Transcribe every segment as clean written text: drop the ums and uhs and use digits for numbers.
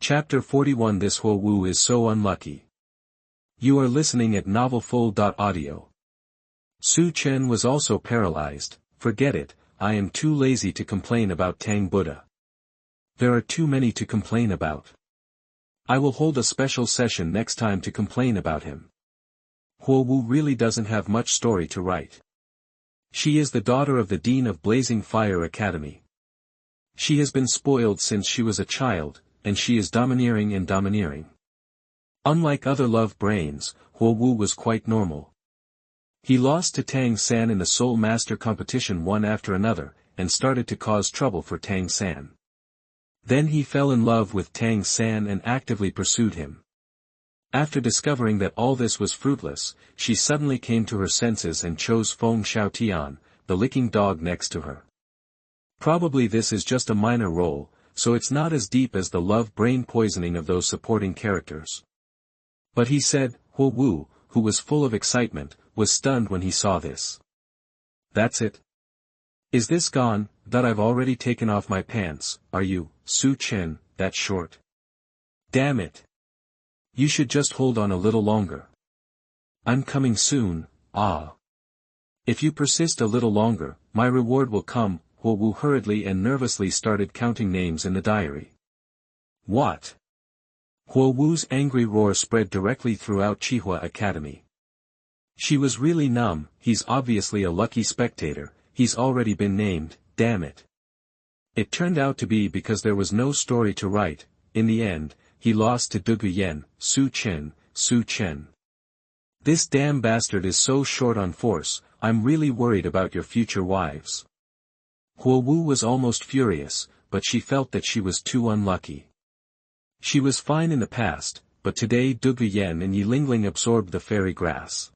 Chapter 41 This Huo Wu is so unlucky. You are listening at novelfull.audio. Su Chen was also paralyzed. Forget it, I am too lazy to complain about Tang Buddha. There are too many to complain about. I will hold a special session next time to complain about him. Huo Wu really doesn't have much story to write. She is the daughter of the Dean of Blazing Fire Academy. She has been spoiled since she was a child, and she is domineering and domineering. Unlike other love brains, Huo Wu was quite normal. He lost to Tang San in the Soul Master competition one after another, and started to cause trouble for Tang San. Then he fell in love with Tang San and actively pursued him. After discovering that all this was fruitless, she suddenly came to her senses and chose Feng Xiaotian, the licking dog next to her. Probably this is just a minor role, so it's not as deep as the love brain poisoning of those supporting characters. But he said, Huo Wu, who was full of excitement, was stunned when he saw this. That's it? Is this gone, that I've already taken off my pants, are you, Su Chen, that short? Damn it. You should just hold on a little longer. I'm coming soon, ah. If you persist a little longer, my reward will come. Huo Wu hurriedly and nervously started counting names in the diary. What? Huo Wu's angry roar spread directly throughout Qihua Academy. She was really numb. He's obviously a lucky spectator, he's already been named, damn it. It turned out to be because there was no story to write. In the end, he lost to Duguyen, Su Chen. This damn bastard is so short on force, I'm really worried about your future wives. Huo Wu was almost furious, but she felt that she was too unlucky. She was fine in the past, but today Duguyen and Yilingling absorbed the fairy grass.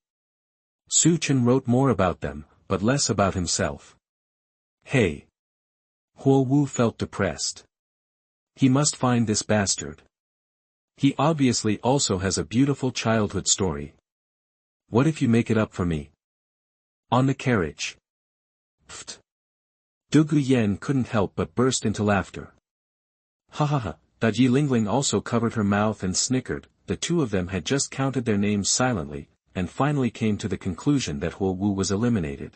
Su Chen wrote more about them, but less about himself. Hey! Huo Wu felt depressed. He must find this bastard. He obviously also has a beautiful childhood story. What if you make it up for me? On the carriage. Pfft. Duguyen couldn't help but burst into laughter. Ha ha ha, that Yilingling also covered her mouth and snickered. The two of them had just counted their names silently, and finally came to the conclusion that Huo Wu was eliminated.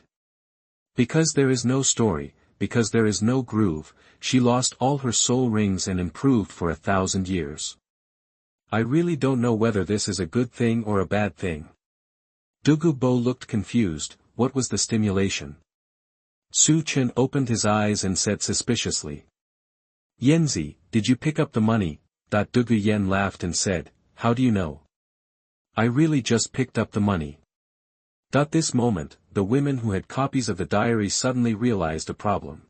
Because there is no story, because there is no groove, she lost all her soul rings and improved for 1,000 years. I really don't know whether this is a good thing or a bad thing. Dugu Bo looked confused. What was the stimulation? Su Chen opened his eyes and said suspiciously. Yanzi, did you pick up the money? Duguyen laughed and said, how do you know? I really just picked up the money. This moment, the women who had copies of the diary suddenly realized a problem.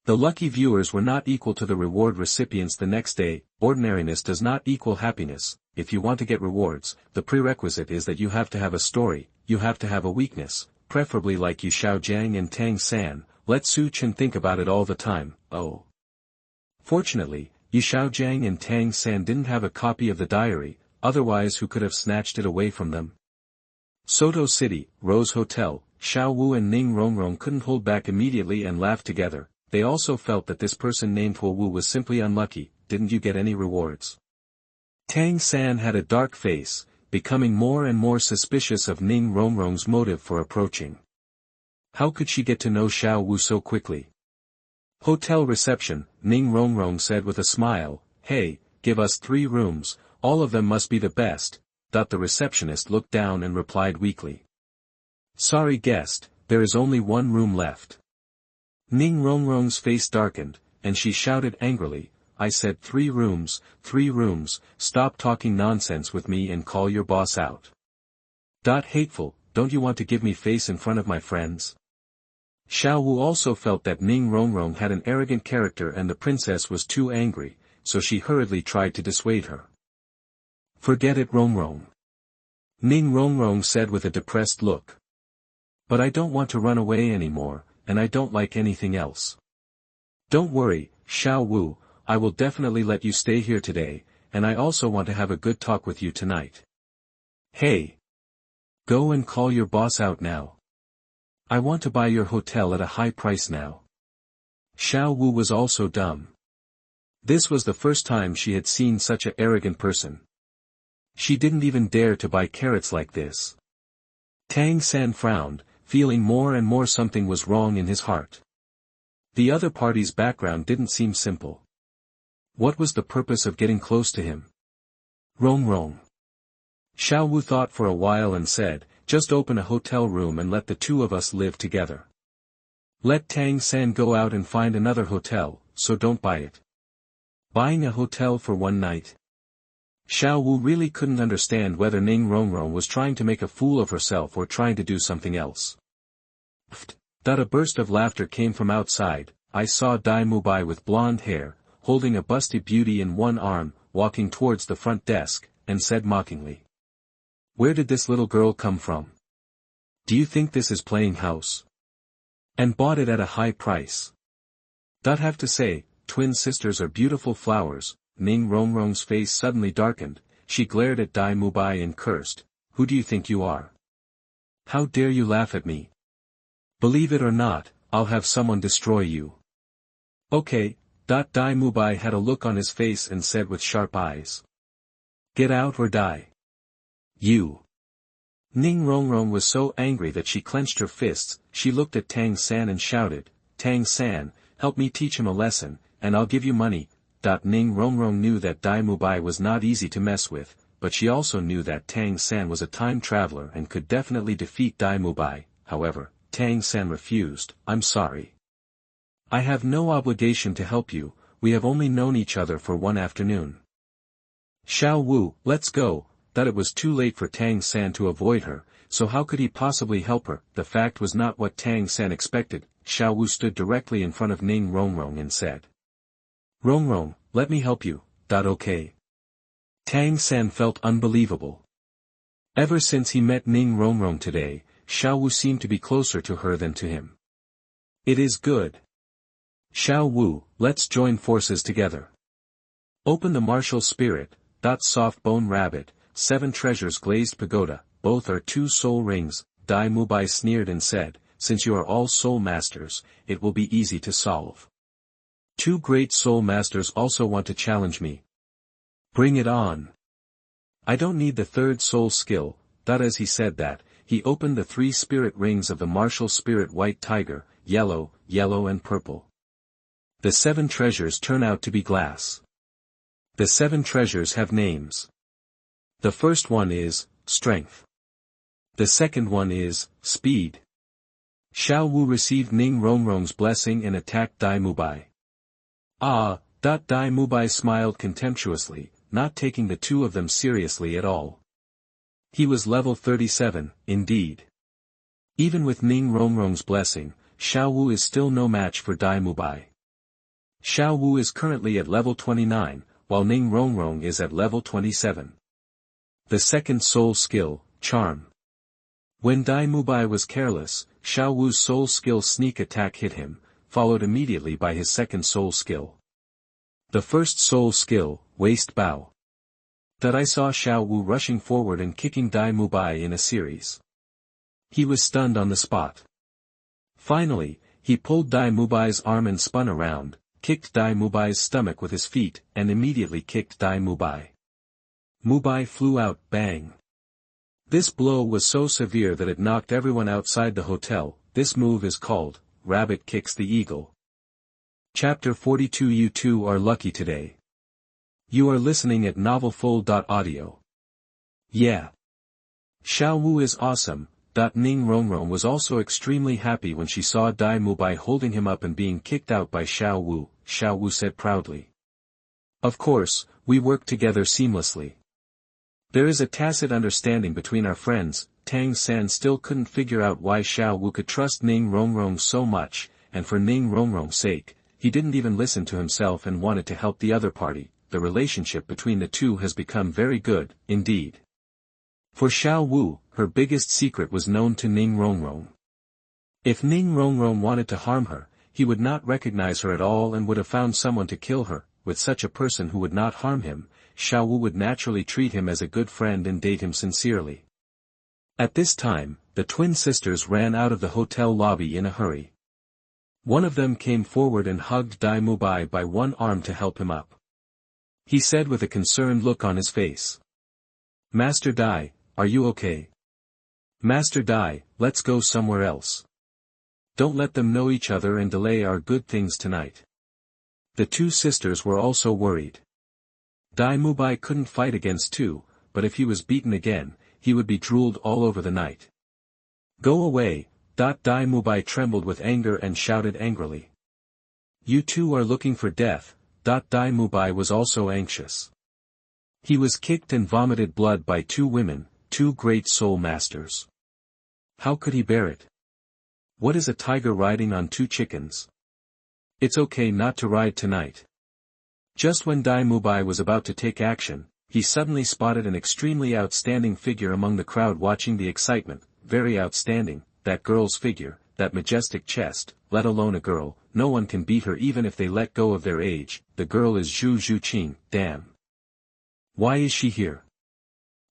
The lucky viewers were not equal to the reward recipients the next day. Ordinariness does not equal happiness. If you want to get rewards, the prerequisite is that you have to have a story, you have to have a weakness, preferably like Yu Xiaogang and Tang San. Let Su Chen think about it all the time. Oh. Fortunately, Yu Xiaogang and Tang San didn't have a copy of the diary, otherwise who could have snatched it away from them? Soto City, Rose Hotel. Xiao Wu and Ning Rongrong couldn't hold back immediately and laughed together. They also felt that this person named Huo Wu was simply unlucky. Didn't you get any rewards? Tang San had a dark face, becoming more and more suspicious of Ning Rongrong's motive for approaching. How could she get to know Xiao Wu so quickly? Hotel reception, Ning Rongrong said with a smile, hey, give us 3 rooms, all of them must be the best. The receptionist looked down and replied weakly. Sorry guest, there is only 1 room left. Ning Rongrong's face darkened, and she shouted angrily, I said 3 rooms, stop talking nonsense with me and call your boss out. Hateful, don't you want to give me face in front of my friends? Xiao Wu also felt that Ning Rongrong had an arrogant character and the princess was too angry, so she hurriedly tried to dissuade her. Forget it Rongrong. Ning Rongrong said with a depressed look. But I don't want to run away anymore, and I don't like anything else. Don't worry, Xiao Wu, I will definitely let you stay here today, and I also want to have a good talk with you tonight. Hey! Go and call your boss out now. I want to buy your hotel at a high price now. Xiao Wu was also dumb. This was the first time she had seen such an arrogant person. She didn't even dare to buy carrots like this. Tang San frowned, feeling more and more something was wrong in his heart. The other party's background didn't seem simple. What was the purpose of getting close to him? Rongrong. Xiao Wu thought for a while and said, just open a hotel room and let the two of us live together. Let Tang San go out and find another hotel, so don't buy it. Buying a hotel for one night? Xiao Wu really couldn't understand whether Ning Rongrong was trying to make a fool of herself or trying to do something else. Pfft! That a burst of laughter came from outside. I saw Dai Mubai with blonde hair, holding a busty beauty in one arm, walking towards the front desk, and said mockingly. Where did this little girl come from? Do you think this is playing house? And bought it at a high price. That have to say, twin sisters are beautiful flowers. Ning Rongrong's face suddenly darkened, she glared at Dai Mubai and cursed, who do you think you are? How dare you laugh at me? Believe it or not, I'll have someone destroy you. Okay. Dai Mubai had a look on his face and said with sharp eyes. Get out or die. You. Ning Rongrong was so angry that she clenched her fists. She looked at Tang San and shouted, Tang San, help me teach him a lesson, and I'll give you money. Ning Rongrong knew that Dai Mubai was not easy to mess with, but she also knew that Tang San was a time traveler and could definitely defeat Dai Mubai. However, Tang San refused. I'm sorry. I have no obligation to help you, we have only known each other for one afternoon. Xiao Wu, let's go. That it was too late for Tang San to avoid her, so how could he possibly help her? The fact was not what Tang San expected. Xiao Wu stood directly in front of Ning Rongrong and said. Rongrong, let me help you. Okay. Tang San felt unbelievable. Ever since he met Ning Rongrong today, Xiao Wu seemed to be closer to her than to him. It is good. Xiao Wu, let's join forces together. Open the martial spirit. Soft bone rabbit, 7 treasures glazed pagoda, both are 2 soul rings. Dai Mubai sneered and said, since you are all soul masters, it will be easy to solve. 2 great soul masters also want to challenge me. Bring it on. I don't need the 3rd soul skill. As he said that, he opened the 3 spirit rings of the martial spirit white tiger, yellow, and purple. The 7 treasures turn out to be glass. The 7 treasures have names. The first one is, strength. The second one is, speed. Xiao Wu received Ning Rongrong's blessing and attacked Dai Mubai. Ah, Dai Mubai smiled contemptuously, not taking the 2 of them seriously at all. He was level 37, indeed. Even with Ning Rongrong's blessing, Xiao Wu is still no match for Dai Mubai. Xiao Wu is currently at level 29, while Ning Rongrong is at level 27. The second soul skill, charm. When Dai Mubai was careless, Xiao Wu's soul skill sneak attack hit him, followed immediately by his second soul skill. The first soul skill, waist bow. I saw Xiao Wu rushing forward and kicking Dai Mubai in a series. He was stunned on the spot. Finally, he pulled Dai Mubai's arm and spun around, kicked Dai Mubai's stomach with his feet and immediately kicked Dai Mubai. Mubai flew out, bang. This blow was so severe that it knocked everyone outside the hotel. This move is called, Rabbit Kicks the Eagle. Chapter 42. You two are lucky today. You are listening at novelfull.audio. Yeah. Xiao Wu is awesome. Ning Rongrong was also extremely happy when she saw Dai Mubai holding him up and being kicked out by Xiao Wu. Xiao Wu said proudly. Of course, we work together seamlessly. There is a tacit understanding between our friends. Tang San still couldn't figure out why Xiao Wu could trust Ning Rongrong so much, and for Ning Rongrong's sake, he didn't even listen to himself and wanted to help the other party. The relationship between the two has become very good, indeed. For Xiao Wu, her biggest secret was known to Ning Rongrong. If Ning Rongrong wanted to harm her, he would not recognize her at all and would have found someone to kill her. With such a person who would not harm him, Xiao Wu would naturally treat him as a good friend and date him sincerely. At this time, the twin sisters ran out of the hotel lobby in a hurry. One of them came forward and hugged Dai Mubai by one arm to help him up. He said with a concerned look on his face. Master Dai, are you okay? Master Dai, let's go somewhere else. Don't let them know each other and delay our good things tonight. The two sisters were also worried. Dai Mubai couldn't fight against two, but if he was beaten again, he would be drooled all over the night. Go away. Dai Mubai trembled with anger and shouted angrily. You two are looking for death. Dai Mubai was also anxious. He was kicked and vomited blood by two women, two great soul masters. How could he bear it? What is a tiger riding on two chickens? It's okay not to ride tonight. Just when Dai Mubai was about to take action, he suddenly spotted an extremely outstanding figure among the crowd watching the excitement. Very outstanding, that girl's figure, that majestic chest, let alone a girl, no one can beat her even if they let go of their age. The girl is Zhu Zhuqing, damn. Why is she here?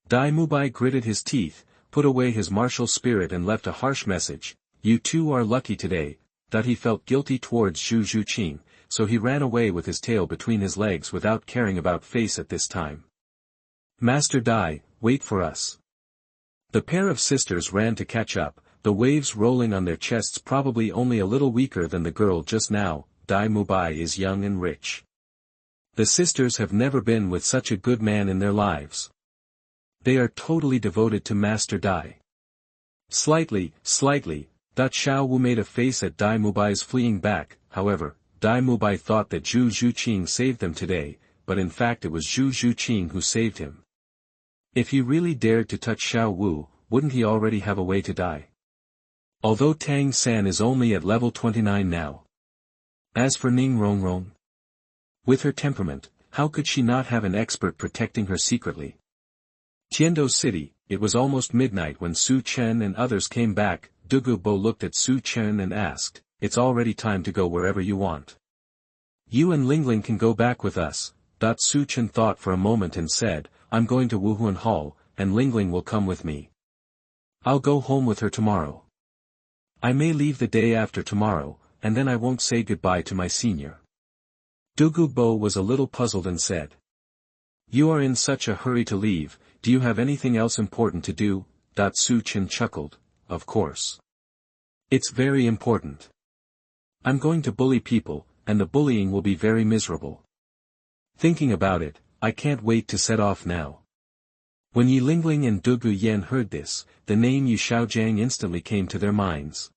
Dai Mubai gritted his teeth, put away his martial spirit and left a harsh message. You two are lucky today. That he felt guilty towards Zhu Zhuqing, so he ran away with his tail between his legs without caring about face at this time. Master Dai, wait for us. The pair of sisters ran to catch up, the waves rolling on their chests probably only a little weaker than the girl just now. Dai Mubai is young and rich. The sisters have never been with such a good man in their lives. They are totally devoted to Master Dai. Slightly. Xiao Wu made a face at Dai Mubai's fleeing back. However, Dai Mubai thought that Zhu Zhuqing saved them today, but in fact it was Zhu Zhuqing who saved him. If he really dared to touch Xiao Wu, wouldn't he already have a way to die? Although Tang San is only at level 29 now. As for Ning Rongrong, with her temperament, how could she not have an expert protecting her secretly? Tiando City, it was almost midnight when Su Chen and others came back. Dugu Bo looked at Su Chen and asked, it's already time to go wherever you want. You and Lingling can go back with us. Su Chen thought for a moment and said, I'm going to Wuhun Hall, and Lingling will come with me. I'll go home with her tomorrow. I may leave the day after tomorrow, and then I won't say goodbye to my senior. Dugu Bo was a little puzzled and said. You are in such a hurry to leave, do you have anything else important to do? Su Chen chuckled. Of course. It's very important. I'm going to bully people, and the bullying will be very miserable. Thinking about it, I can't wait to set off now. When Yi Lingling and Dugu Yan heard this, the name Yu Xiaogang instantly came to their minds.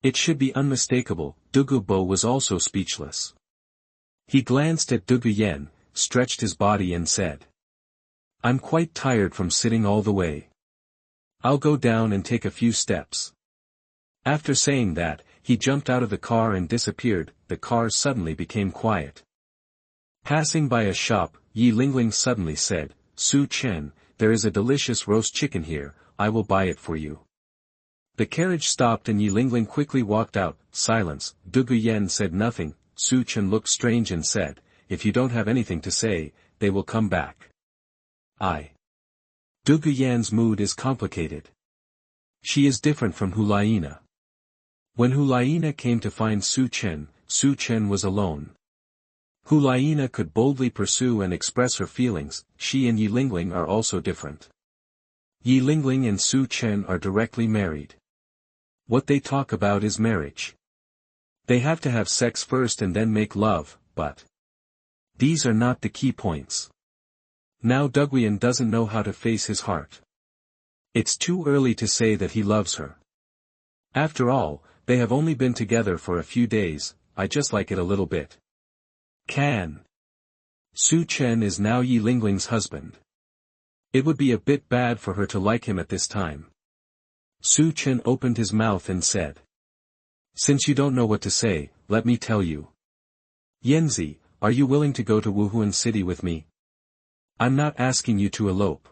It should be unmistakable. Dugu Bo was also speechless. He glanced at Dugu Yan, stretched his body and said. I'm quite tired from sitting all the way. I'll go down and take a few steps. After saying that, he jumped out of the car and disappeared. The car suddenly became quiet. Passing by a shop, Yi Lingling suddenly said, Su Chen, there is a delicious roast chicken here, I will buy it for you. The carriage stopped and Yi Lingling quickly walked out. Silence. Dugu Yan said nothing. Su Chen looked strange and said, if you don't have anything to say, they will come back. Dugu Yan's mood is complicated. She is different from Liena. When Liena came to find Su Chen was alone. Liena could boldly pursue and express her feelings. She and Yi Lingling are also different. Yi Lingling and Su Chen are directly married. What they talk about is marriage. They have to have sex first and then make love, but these are not the key points. Now Duguyan doesn't know how to face his heart. It's too early to say that he loves her. After all, they have only been together for a few days. I just like it a little bit. Su Chen is now Yi Lingling's husband. It would be a bit bad for her to like him at this time. Su Chen opened his mouth and said. Since you don't know what to say, let me tell you. Yanzi, are you willing to go to Wuhun City with me? I'm not asking you to elope.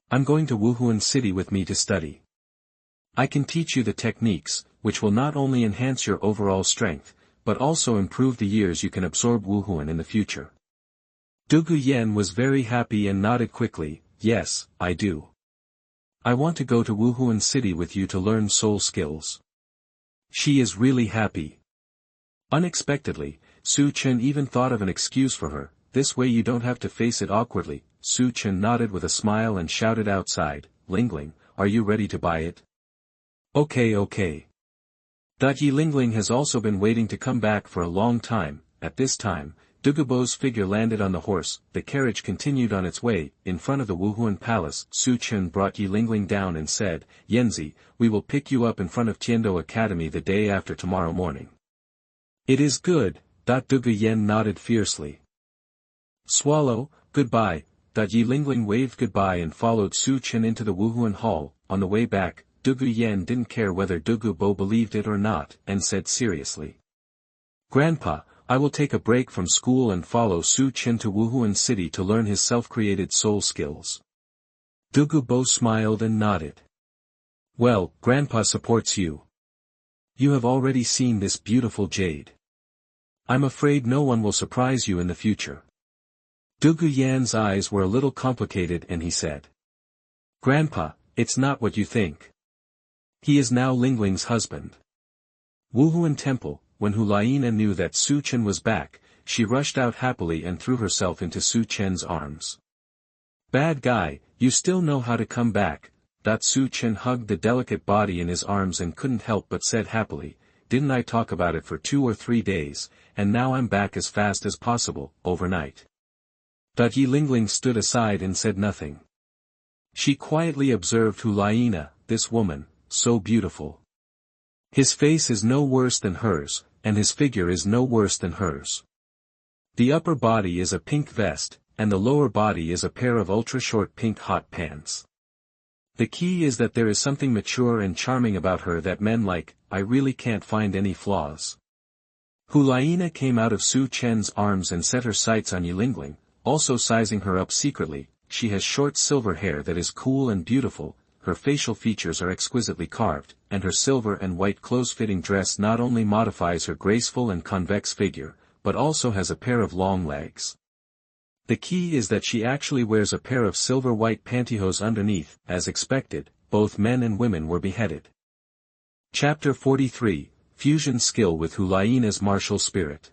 I'm going to Wuhun City with me to study. I can teach you the techniques, which will not only enhance your overall strength, but also improve the years you can absorb Wuhun in the future. Dugu Yan was very happy and nodded quickly. Yes, I do. I want to go to Wuhun City with you to learn soul skills. She is really happy. Unexpectedly, Su Chen even thought of an excuse for her, this way you don't have to face it awkwardly. Su Chen nodded with a smile and shouted outside, Lingling, are you ready to buy it? Okay. Yi Lingling has also been waiting to come back for a long time. At this time, Dugubo's figure landed on the horse, the carriage continued on its way. In front of the Wuhun Palace, Su Chen brought Yi Lingling down and said, Yanzi, we will pick you up in front of Tiando Academy the day after tomorrow morning. It is good. Dugu Yen nodded fiercely. Swallow, goodbye. Yi Lingling waved goodbye and followed Su Chen into the Wuhun Hall. On the way back, Dugu Yen didn't care whether Dugubo believed it or not, and said seriously. Grandpa, I will take a break from school and follow Su Chen to Wuhun City to learn his self-created soul skills. Dugubo smiled and nodded. Well, Grandpa supports you. You have already seen this beautiful jade. I'm afraid no one will surprise you in the future. Dugu Yan's eyes were a little complicated and he said. Grandpa, it's not what you think. He is now Lingling's husband. Wuhun Temple, when Liena knew that Su Chen was back, she rushed out happily and threw herself into Su Chen's arms. Bad guy, you still know how to come back. Su Chen hugged the delicate body in his arms and couldn't help but said happily, didn't I talk about it for 2 or 3 days, and now I'm back as fast as possible, overnight. Yi Lingling stood aside and said nothing. She quietly observed Liena, this woman, so beautiful. His face is no worse than hers, and his figure is no worse than hers. The upper body is a pink vest, and the lower body is a pair of ultra-short pink hot pants. The key is that there is something mature and charming about her that men like. I really can't find any flaws. Liena came out of Su Chen's arms and set her sights on Yi Lingling, also sizing her up secretly. She has short silver hair that is cool and beautiful, her facial features are exquisitely carved, and her silver and white close-fitting dress not only modifies her graceful and convex figure, but also has a pair of long legs. The key is that she actually wears a pair of silver-white pantyhose underneath. As expected, both men and women were beheaded. Chapter 43, Fusion Skill with Liena's Martial Spirit.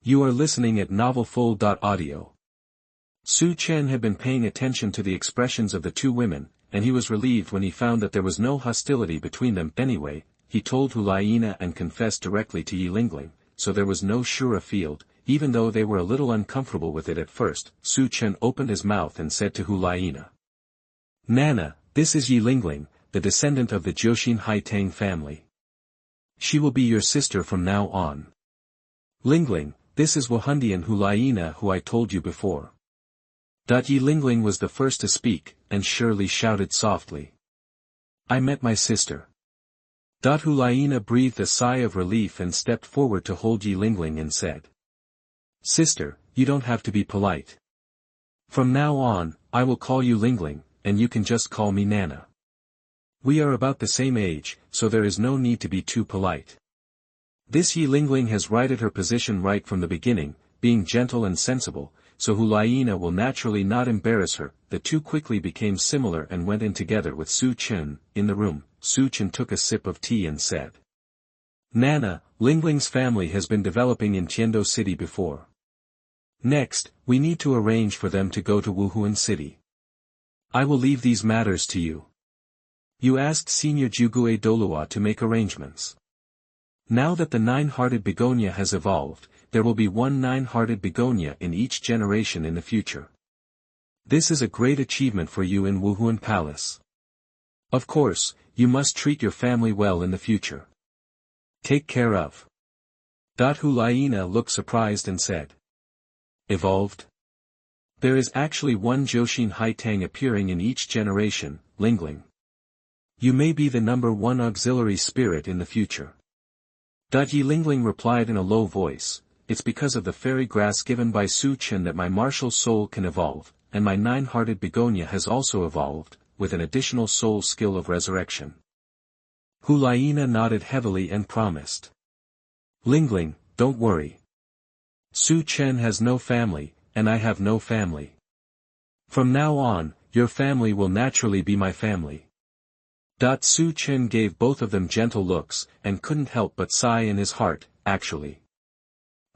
You are listening at novelfull.audio. Su Chen had been paying attention to the expressions of the two women, and he was relieved when he found that there was no hostility between them. Anyway, he told Liena and confessed directly to Yi Lingling, so there was no sure field, even though they were a little uncomfortable with it at first. Su Chen opened his mouth and said to Liena. Nana, this is Yi Lingling, the descendant of the Jiuxin Haitang family. She will be your sister from now on. Lingling, this is Wuhundian Liena who I told you before. Yi Lingling was the first to speak, and surely shouted softly. I met my sister. Liena breathed a sigh of relief and stepped forward to hold Yi Lingling and said. Sister, you don't have to be polite. From now on, I will call you Lingling, and you can just call me Nana. We are about the same age, so there is no need to be too polite. This Yi Lingling has righted her position right from the beginning, being gentle and sensible, so Liena will naturally not embarrass her. The two quickly became similar and went in together with Su Chen. In the room, Su Chen took a sip of tea and said. Nana, Lingling's family has been developing in Tiando City before. Next, we need to arrange for them to go to Wuhun City. I will leave these matters to you. You asked Senior Jugue Douluo to make arrangements. Now that the nine-hearted begonia has evolved, there will be one nine-hearted begonia in each generation in the future. This is a great achievement for you in Wuhun Palace. Of course, you must treat your family well in the future. Take care of. Liena looked surprised and said. Evolved? There is actually one Jiuxin Haitang appearing in each generation, Lingling. You may be the number 1 auxiliary spirit in the future. Yi Lingling replied in a low voice, it's because of the fairy grass given by Su Chen that my martial soul can evolve, and my nine-hearted begonia has also evolved, with an additional soul skill of resurrection. Liena nodded heavily and promised. Lingling, don't worry. Su Chen has no family, and I have no family. From now on, your family will naturally be my family. Su Chen gave both of them gentle looks, and couldn't help but sigh in his heart, actually.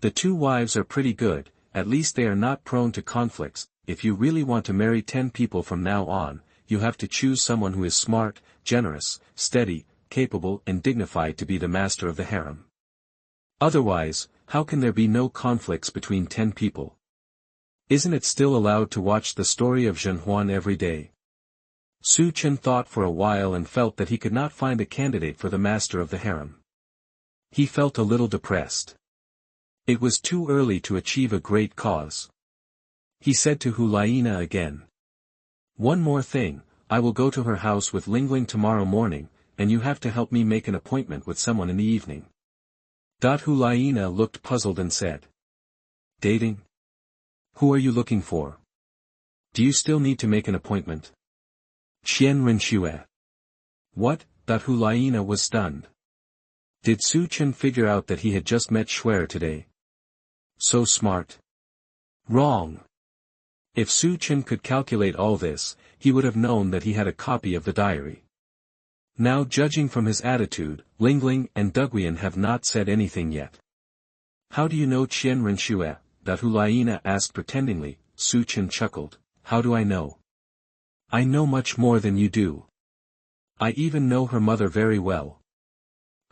The 2 wives are pretty good, at least they are not prone to conflicts. If you really want to marry 10 people from now on, you have to choose someone who is smart, generous, steady, capable and dignified to be the master of the harem. Otherwise, how can there be no conflicts between 10 people? Isn't it still allowed to watch the story of Zhenhuan every day? Su Chen thought for a while and felt that he could not find a candidate for the master of the harem. He felt a little depressed. It was too early to achieve a great cause. He said to Liena again. One more thing, I will go to her house with Lingling tomorrow morning, and you have to help me make an appointment with someone in the evening. Liena looked puzzled and said. Dating? Who are you looking for? Do you still need to make an appointment? Qian Renxue. What? Liena was stunned. Did Su Chen figure out that he had just met Xue today? So smart. Wrong. If Su Chen could calculate all this, he would have known that he had a copy of the diary. Now judging from his attitude, Lingling and Duguian have not said anything yet. How do you know Qian Renxue? Liena asked pretendingly. Su Chen chuckled. How do I know? I know much more than you do. I even know her mother very well.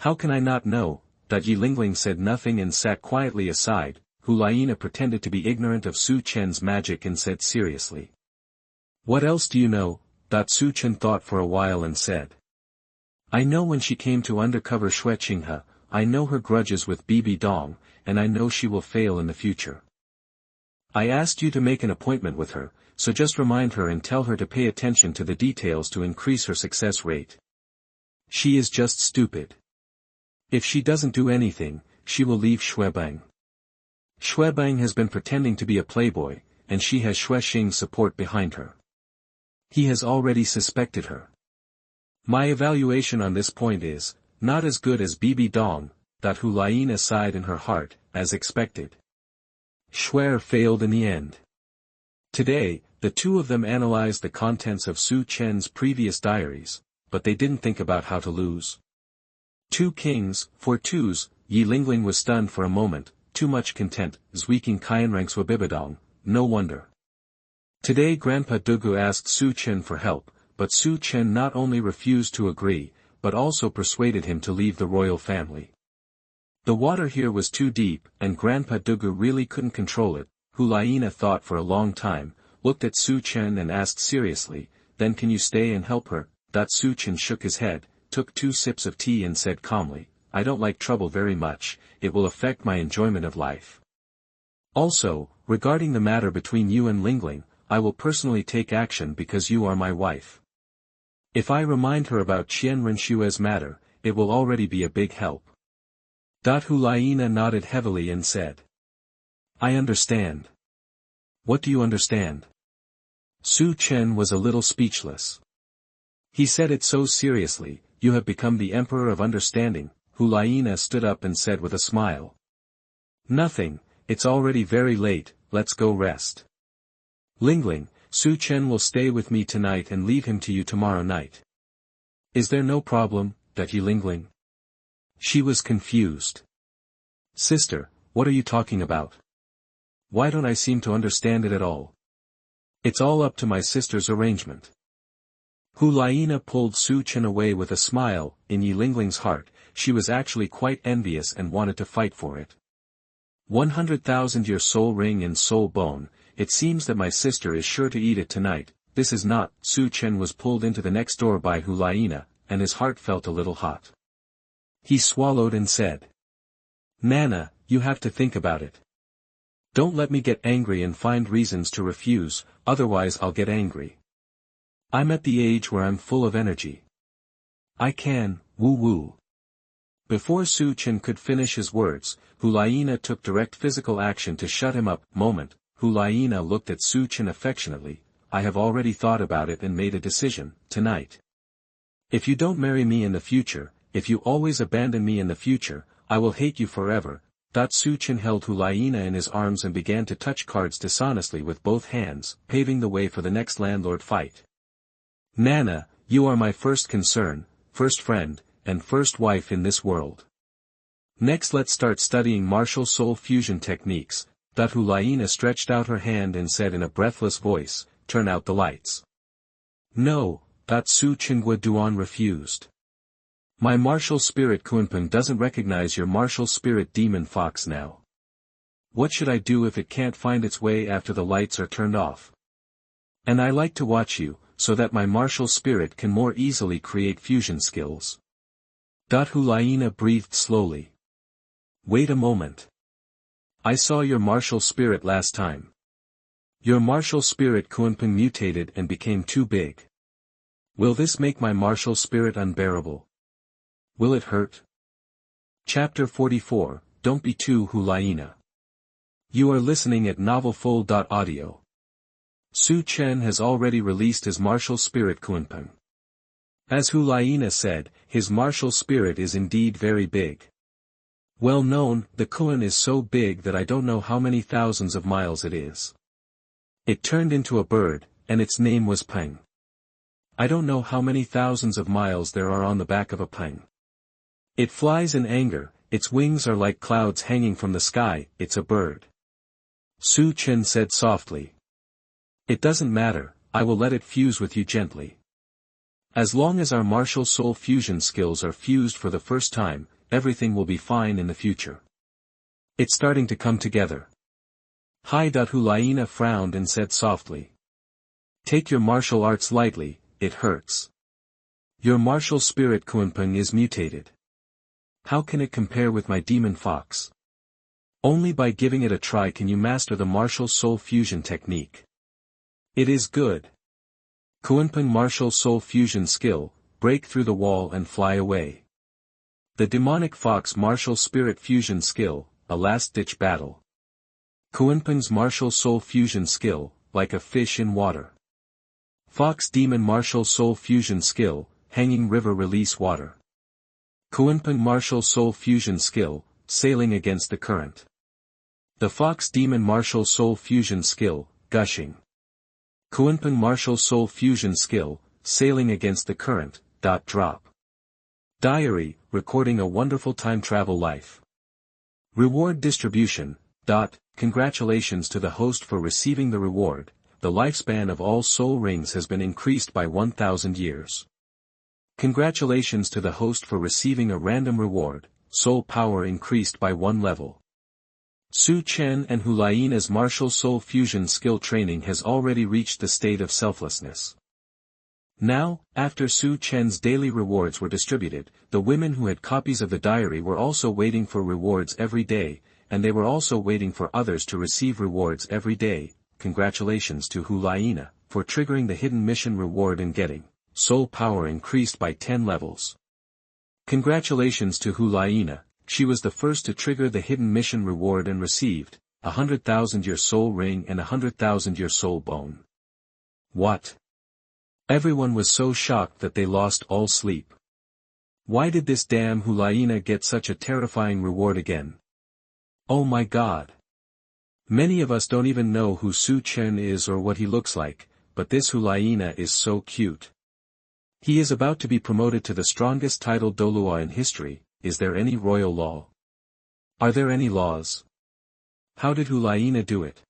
How can I not know? Lingling said nothing and sat quietly aside. Liena pretended to be ignorant of Su Chen's magic and said seriously. What else do you know? Su Chen thought for a while and said. I know when she came to undercover Xue Qinghe, I know her grudges with Bibi Dong, and I know she will fail in the future. I asked you to make an appointment with her, so just remind her and tell her to pay attention to the details to increase her success rate. She is just stupid. If she doesn't do anything, she will leave Xuebang. Xuebang has been pretending to be a playboy, and she has Xue Xing's support behind her. He has already suspected her. My evaluation on this point is, not as good as Bibi Dong. Liena sighed in her heart, as expected. Xue failed in the end. Today, the 2 of them analyzed the contents of Su Chen's previous diaries, but they didn't think about how to lose. 2 kings, 4 twos. Lingling was stunned for a moment. Too much content. Zhuqing Qian Renxue Bibi Dong, no wonder. Today Grandpa Dugu asked Su Chen for help, but Su Chen not only refused to agree, but also persuaded him to leave the royal family. The water here was too deep, and Grandpa Dugu really couldn't control it. Liena thought for a long time, looked at Su Chen and asked seriously, then can you stay and help her? Su Chen shook his head, took 2 sips of tea and said calmly, I don't like trouble very much, it will affect my enjoyment of life. Also, regarding the matter between you and Lingling, I will personally take action because you are my wife. If I remind her about Qian Renshue's matter, it will already be a big help. Liena nodded heavily and said. I understand. What do you understand? Su Chen was a little speechless. He said it so seriously, you have become the emperor of understanding. Liena stood up and said with a smile. Nothing, it's already very late, let's go rest. Lingling, Su Chen will stay with me tonight and leave him to you tomorrow night. Is there no problem, Lingling? She was confused. Sister, what are you talking about? Why don't I seem to understand it at all? It's all up to my sister's arrangement. Liena pulled Su Chen away with a smile. In Lingling's heart, she was actually quite envious and wanted to fight for it. 100,000-year soul ring and soul bone, it seems that my sister is sure to eat it tonight. This is not. Su Chen was pulled into the next door by Liena, and his heart felt a little hot. He swallowed and said. Nana, you have to think about it. Don't let me get angry and find reasons to refuse, otherwise I'll get angry. I'm at the age where I'm full of energy. I can, woo. Before Su Chen could finish his words, Liena took direct physical action to shut him up. Moment, Liena looked at Su Chen affectionately. I have already thought about it and made a decision, tonight. If you don't marry me in the future, if you always abandon me in the future, I will hate you forever. Su Chen held Liena in his arms and began to touch cards dishonestly with both hands, paving the way for the next landlord fight. Nana, you are my first concern, first friend, and first wife in this world. Next let's start studying martial soul fusion techniques. Liena stretched out her hand and said in a breathless voice, "Turn out the lights." "No," Su Qingwa Duan refused. "My martial spirit Kunpeng doesn't recognize your martial spirit demon fox now. What should I do if it can't find its way after the lights are turned off? And I like to watch you, so that my martial spirit can more easily create fusion skills." Liena breathed slowly. "Wait a moment. I saw your martial spirit last time. Your martial spirit Kunpeng mutated and became too big. Will this make my martial spirit unbearable? Will it hurt?" Chapter 44, Don't be too Liena. You are listening at novelfull.audio. Su Chen has already released his martial spirit Kunpeng. As Liena said, his martial spirit is indeed very big. Well known, the Kun is so big that I don't know how many thousands of miles it is. It turned into a bird, and its name was Peng. I don't know how many thousands of miles there are on the back of a Peng. It flies in anger, its wings are like clouds hanging from the sky, it's a bird. Su Chen said softly. It doesn't matter, I will let it fuse with you gently. As long as our martial soul fusion skills are fused for the first time, everything will be fine in the future. It's starting to come together. Liena frowned and said softly. Take your martial arts lightly, it hurts. Your martial spirit Kunpeng is mutated. How can it compare with my demon fox? Only by giving it a try can you master the martial soul fusion technique. It is good. Kunpeng martial soul fusion skill, break through the wall and fly away. The demonic fox martial spirit fusion skill, a last-ditch battle. Kunpeng's martial soul fusion skill, like a fish in water. Fox demon martial soul fusion skill, hanging river release water. Kunpeng martial soul fusion skill, sailing against the current. The fox demon martial soul fusion skill, gushing. Kunpeng martial soul fusion skill, sailing against the current, drop. Diary, recording a wonderful time travel life. Reward distribution, congratulations to the host for receiving the reward, the lifespan of all soul rings has been increased by 1,000 years. Congratulations to the host for receiving a random reward, soul power increased by 1 level. Su Chen and Liena's martial soul fusion skill training has already reached the state of selflessness. Now, after Su Chen's daily rewards were distributed, the women who had copies of the diary were also waiting for rewards every day, and they were also waiting for others to receive rewards every day. Congratulations to Liena, for triggering the hidden mission reward and getting soul power increased by 10 levels. Congratulations to Liena, she was the first to trigger the hidden mission reward and received 100,000-year soul ring and 100,000-year soul bone. What? Everyone was so shocked that they lost all sleep. Why did this damn Liena get such a terrifying reward again? Oh my god. Many of us don't even know who Su Chen is or what he looks like, but this Liena is so cute. He is about to be promoted to the strongest title Douluo in history. Is there any royal law? Are there any laws? How did Liena do it?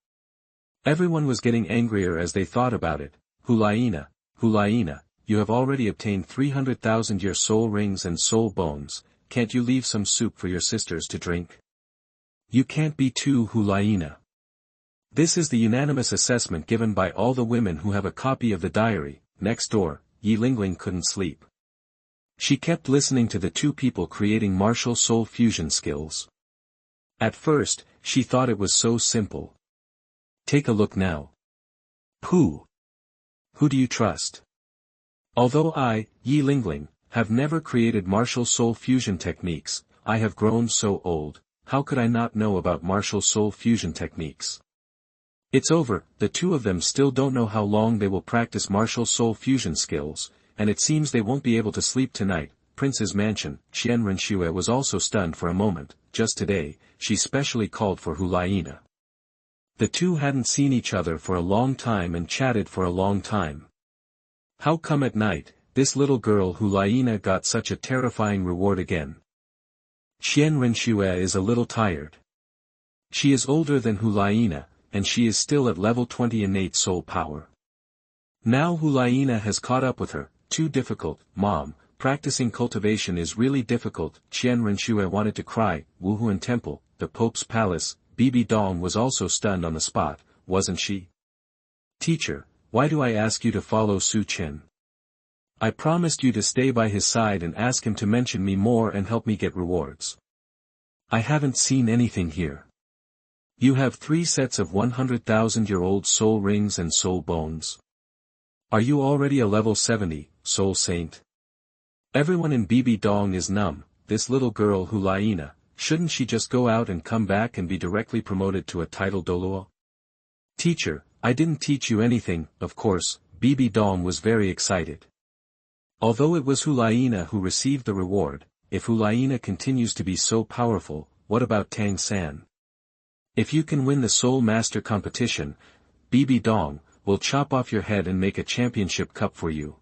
Everyone was getting angrier as they thought about it. Liena, you have already obtained 300,000-year soul rings and soul bones, can't you leave some soup for your sisters to drink? You can't be too Liena. This is the unanimous assessment given by all the women who have a copy of the diary. Next door, Yi Lingling couldn't sleep. She kept listening to the two people creating martial soul fusion skills. At first, she thought it was so simple. Take a look now. Who do you trust? Although I, Yi Lingling, have never created martial soul fusion techniques, I have grown so old, how could I not know about martial soul fusion techniques? It's over, the two of them still don't know how long they will practice martial soul fusion skills, and it seems they won't be able to sleep tonight. Prince's mansion. Qian Renxue was also stunned for a moment. Just today, she specially called for Liena. The two hadn't seen each other for a long time and chatted for a long time. How come at night, this little girl Liena got such a terrifying reward again? Qian Renxue is a little tired. She is older than Liena, and she is still at level 20 innate soul power. Now Liena has caught up with her. Too difficult, Mom, practicing cultivation is really difficult. Qian Renxue wanted to cry. Wuhun Temple, the Pope's Palace. Bibi Dong was also stunned on the spot, wasn't she? Teacher, why do I ask you to follow Su Chen? I promised you to stay by his side and ask him to mention me more and help me get rewards. I haven't seen anything here. You have 3 sets of 100,000-year-old soul rings and soul bones. Are you already a level 70, soul saint? Everyone in Bibi Dong is numb. This little girl Liena, shouldn't she just go out and come back and be directly promoted to a title Douluo? Teacher, I didn't teach you anything, of course. Bibi Dong was very excited. Although it was Liena who received the reward, if Liena continues to be so powerful, what about Tang San? If you can win the Soul Master competition, Bibi Dong, will chop off your head and make a championship cup for you.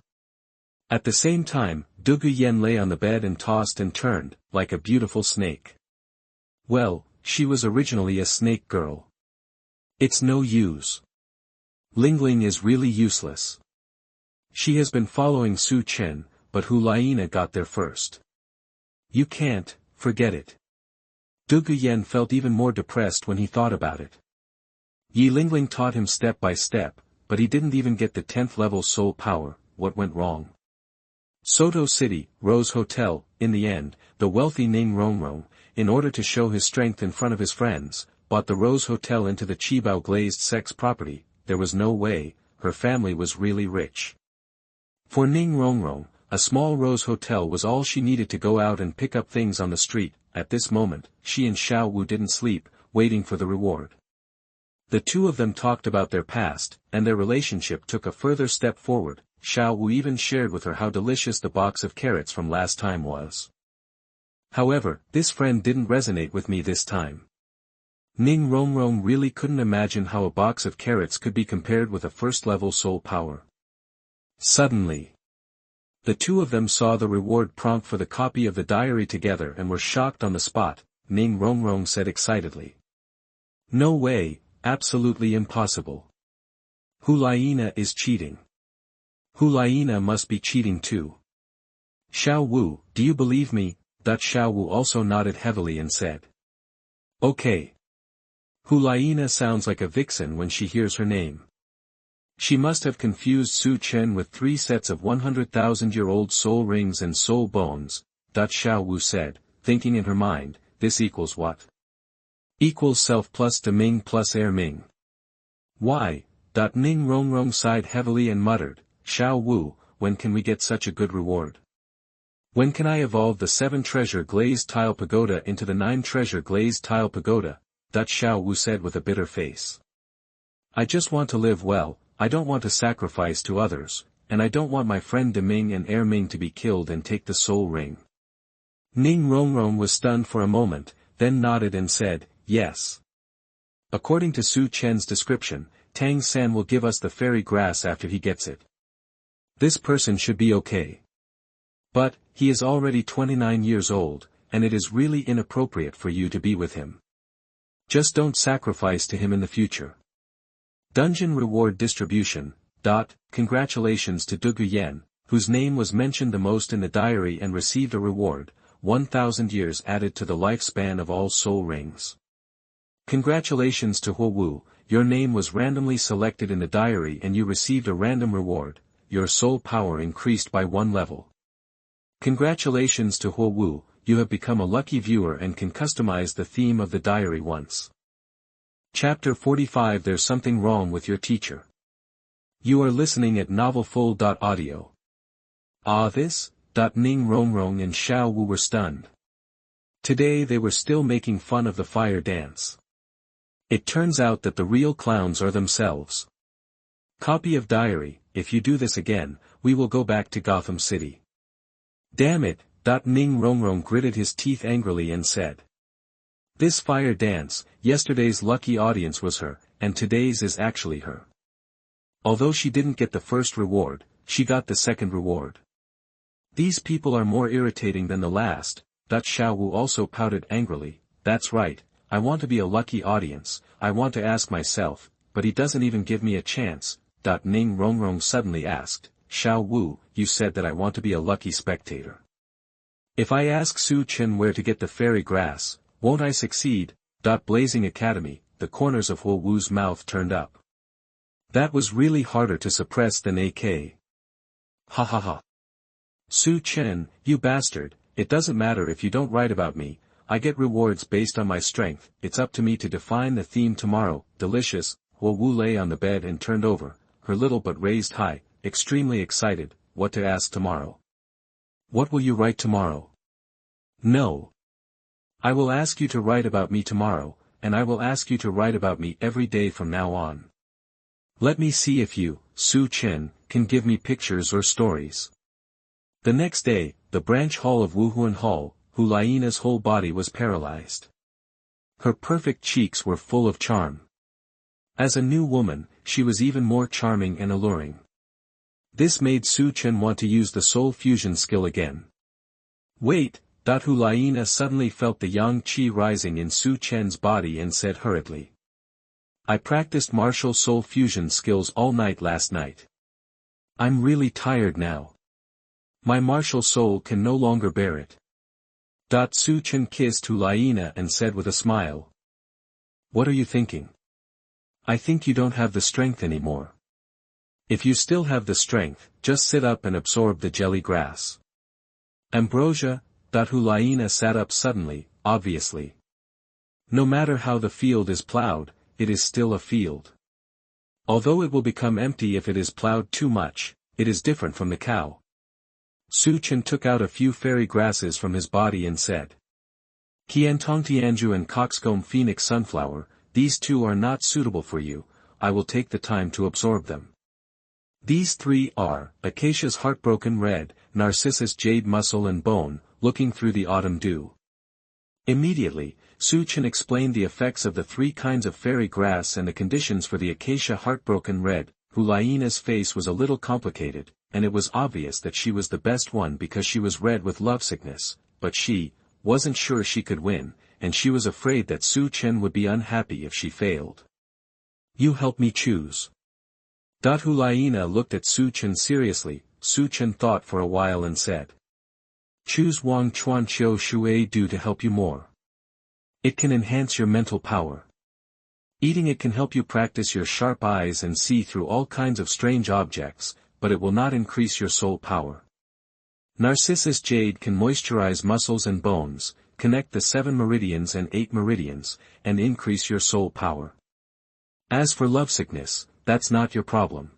At the same time, Zhu Zhuqing lay on the bed and tossed and turned, like a beautiful snake. Well, she was originally a snake girl. It's no use. Lingling is really useless. She has been following Su Chen, but Liena got there first. You can't, forget it. Zhu Zhuqing felt even more depressed when he thought about it. Yi Lingling taught him step by step, but he didn't even get the 10th level soul power. What went wrong? Soto City, Rose Hotel. In the end, the wealthy Ning Rongrong, in order to show his strength in front of his friends, bought the Rose Hotel into the Qibao glazed sex property. There was no way, her family was really rich. For Ning Rongrong, a small Rose Hotel was all she needed to go out and pick up things on the street. At this moment, she and Xiao Wu didn't sleep, waiting for the reward. The two of them talked about their past, and their relationship took a further step forward. Xiao Wu even shared with her how delicious the box of carrots from last time was. However, this friend didn't resonate with me this time. Ning Rongrong really couldn't imagine how a box of carrots could be compared with a first-level soul power. Suddenly, the two of them saw the reward prompt for the copy of the diary together and were shocked on the spot. Ning Rongrong said excitedly. No way, absolutely impossible. Liena is cheating. Liena must be cheating too. Xiao Wu, do you believe me? Xiao Wu also nodded heavily and said. Okay. Liena sounds like a vixen when she hears her name. She must have confused Su Chen with 3 sets of 100,000-year-old soul rings and soul bones. Xiao Wu said, thinking in her mind, this equals what? Equals self plus Deming plus Air Ming. Why? Ning Rongrong sighed heavily and muttered, Xiao Wu, when can we get such a good reward? When can I evolve the 7-treasure glazed tile pagoda into the 9-treasure glazed tile pagoda? Xiao Wu said with a bitter face. I just want to live well, I don't want to sacrifice to others, and I don't want my friend Deming and Air Ming to be killed and take the soul ring. Ning Rongrong was stunned for a moment, then nodded and said, yes. According to Su Chen's description, Tang San will give us the fairy grass after he gets it. This person should be okay. But, he is already 29 years old, and it is really inappropriate for you to be with him. Just don't sacrifice to him in the future. Dungeon Reward Distribution. Congratulations to Zhu Zhuqing, whose name was mentioned the most in the diary and received a reward, 1,000 years added to the lifespan of all soul rings. Congratulations to Huo Wu, your name was randomly selected in the diary and you received a random reward, your soul power increased by 1 level. Congratulations to Huo Wu, you have become a lucky viewer and can customize the theme of the diary once. Chapter 45 There's something wrong with your teacher. You are listening at novelfull.audio. This? Ning Rongrong and Xiao Wu were stunned. Today they were still making fun of the fire dance. It turns out that the real clowns are themselves. Copy of diary, if you do this again, we will go back to Gotham City. Damn it, Ning Rongrong gritted his teeth angrily and said. This fire dance, yesterday's lucky audience was her, and today's is actually her. Although she didn't get the first reward, she got the second reward. These people are more irritating than the last. Xiao Wu also pouted angrily, that's right, I want to be a lucky audience, I want to ask myself, but he doesn't even give me a chance. Ning Rongrong suddenly asked, Xiao Wu, you said that I want to be a lucky spectator. If I ask Su Chen where to get the fairy grass, won't I succeed? Blazing Academy, the corners of Huo Wu's mouth turned up. That was really harder to suppress than AK. Ha ha ha. Su Chen, you bastard, it doesn't matter if you don't write about me, I get rewards based on my strength, it's up to me to define the theme tomorrow. Delicious. Huo Wu lay on the bed and turned over, her little butt raised high, extremely excited, what to ask tomorrow. What will you write tomorrow? No. I will ask you to write about me tomorrow, and I will ask you to write about me every day from now on. Let me see if you, Su Chen, can give me pictures or stories. The next day, the branch hall of Wuhun Hall, Liena's whole body was paralyzed. Her perfect cheeks were full of charm. As a new woman, she was even more charming and alluring. This made Su Chen want to use the soul fusion skill again. Wait, Liena suddenly felt the yang qi rising in Su Chen's body and said hurriedly. I practiced martial soul fusion skills all night last night. I'm really tired now. My martial soul can no longer bear it. Su Chen kissed Liena and said with a smile. What are you thinking? I think you don't have the strength anymore. If you still have the strength, just sit up and absorb the jelly grass. Ambrosia. Liena sat up suddenly, obviously. No matter how the field is plowed, it is still a field. Although it will become empty if it is plowed too much, it is different from the cow. Su Chen took out a few fairy grasses from his body and said. Qian Tongtianju and Coxcomb Phoenix Sunflower, these two are not suitable for you, I will take the time to absorb them. These three are, Acacia's Heartbroken Red, Narcissus Jade Muscle and Bone, Looking Through the Autumn Dew. Immediately, Su Chen explained the effects of the three kinds of fairy grass and the conditions for the Acacia Heartbroken Red. Liena's face was a little complicated, and it was obvious that she was the best one because she was red with lovesickness, but she wasn't sure she could win, and she was afraid that Su Chen would be unhappy if she failed. You help me choose. Liena looked at Su Chen seriously. Su Chen thought for a while and said. Choose Wang Chuan Qiu Shui Du to help you more. It can enhance your mental power. Eating it can help you practice your sharp eyes and see through all kinds of strange objects, but it will not increase your soul power. Narcissus Jade can moisturize muscles and bones, connect the 7 meridians and 8 meridians, and increase your soul power. As for lovesickness, that's not your problem.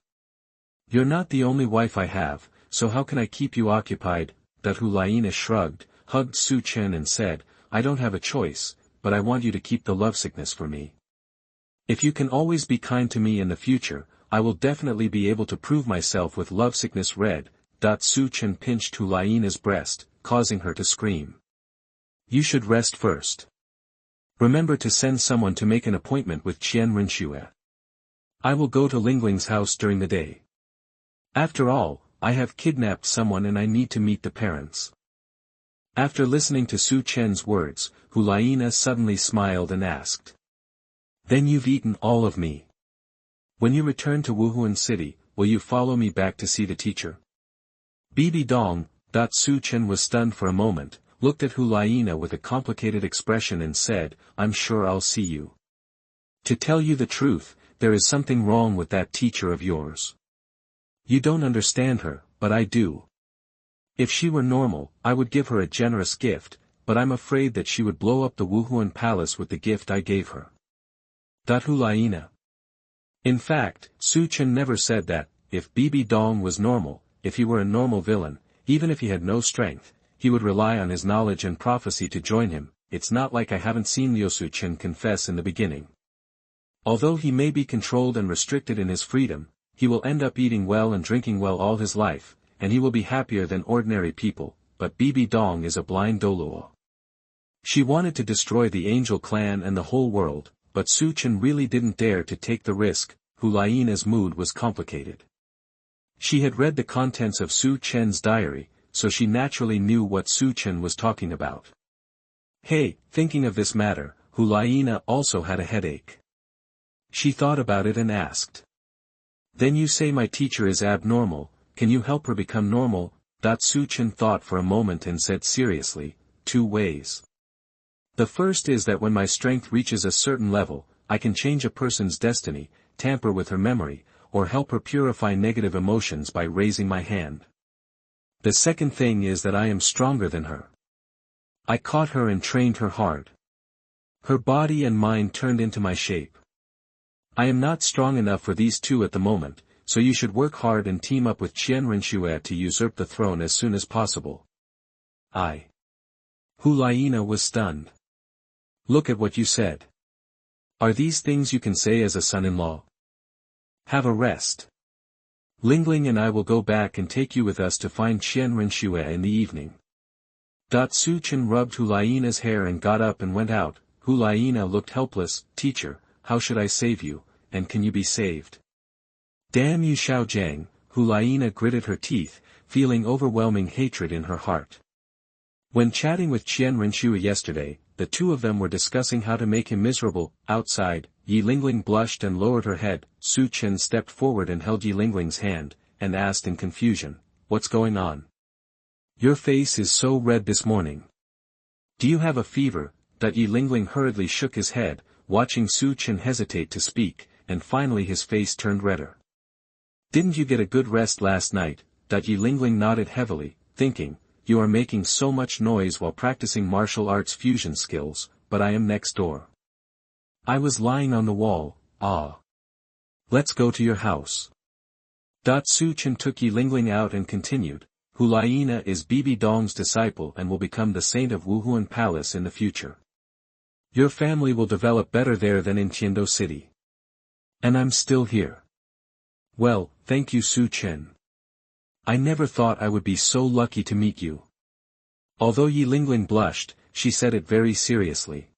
You're not the only wife I have, so how can I keep you occupied? Liena shrugged, hugged Su Chen and said, I don't have a choice, but I want you to keep the lovesickness for me. If you can always be kind to me in the future, I will definitely be able to prove myself with lovesickness red. Su Chen pinched Liena's breast, causing her to scream. You should rest first. Remember to send someone to make an appointment with Qian Renxue. I will go to Lingling's house during the day. After all, I have kidnapped someone and I need to meet the parents. After listening to Su Chen's words, Liena suddenly smiled and asked. Then you've eaten all of me. When you return to Wuhun City, will you follow me back to see the teacher? Bibi Dong. Su Chen was stunned for a moment, looked at Liena with a complicated expression and said, I'm sure I'll see you. To tell you the truth, there is something wrong with that teacher of yours. You don't understand her, but I do. If she were normal, I would give her a generous gift, but I'm afraid that she would blow up the Wuhun Palace with the gift I gave her. Liena. In fact, Su Chen never said that, if Bibi Dong was normal, if he were a normal villain, even if he had no strength, he would rely on his knowledge and prophecy to join him. It's not like I haven't seen Liu Su Chen confess in the beginning. Although he may be controlled and restricted in his freedom, he will end up eating well and drinking well all his life, and he will be happier than ordinary people, but Bibi Dong is a blind Douluo. She wanted to destroy the angel clan and the whole world, but Su Chen really didn't dare to take the risk. Liena's mood was complicated. She had read the contents of Su Chen's diary, so she naturally knew what Su Chen was talking about. Hey, thinking of this matter, Liena also had a headache. She thought about it and asked. Then you say my teacher is abnormal, can you help her become normal? Zhu Chen thought for a moment and said seriously, 2 ways. The first is that when my strength reaches a certain level, I can change a person's destiny, tamper with her memory, or help her purify negative emotions by raising my hand. The second thing is that I am stronger than her. I caught her and trained her hard. Her body and mind turned into my shape. I am not strong enough for these 2 at the moment, so you should work hard and team up with Qian Renxue to usurp the throne as soon as possible. Liena was stunned. Look at what you said. Are these things you can say as a son-in-law? Have a rest. Lingling and I will go back and take you with us to find Qian Renxue in the evening. Zhu Chen rubbed Liena's hair and got up and went out. Liena looked helpless. Teacher, how should I save you, and can you be saved? Damn Yu Xiaogang, Liena gritted her teeth, feeling overwhelming hatred in her heart. When chatting with Qian Renxue yesterday, the 2 of them were discussing how to make him miserable. Outside, Yilingling blushed and lowered her head. Zhu Chen stepped forward and held Yilingling's hand, and asked in confusion, what's going on? Your face is so red this morning. Do you have a fever? Yilingling hurriedly shook his head, watching Zhu Chen hesitate to speak, and finally his face turned redder. Didn't you get a good rest last night? Yilingling nodded heavily, thinking, you are making so much noise while practicing martial arts fusion skills, but I am next door. I was lying on the wall. Let's go to your house. Zhu Chen took Yilingling out and continued, Liena is Bibi Dong's disciple and will become the saint of Wuhun Palace in the future. Your family will develop better there than in Tiando City. And I'm still here. Well, thank you Zhu Chen. I never thought I would be so lucky to meet you. Although Yilingling blushed, she said it very seriously.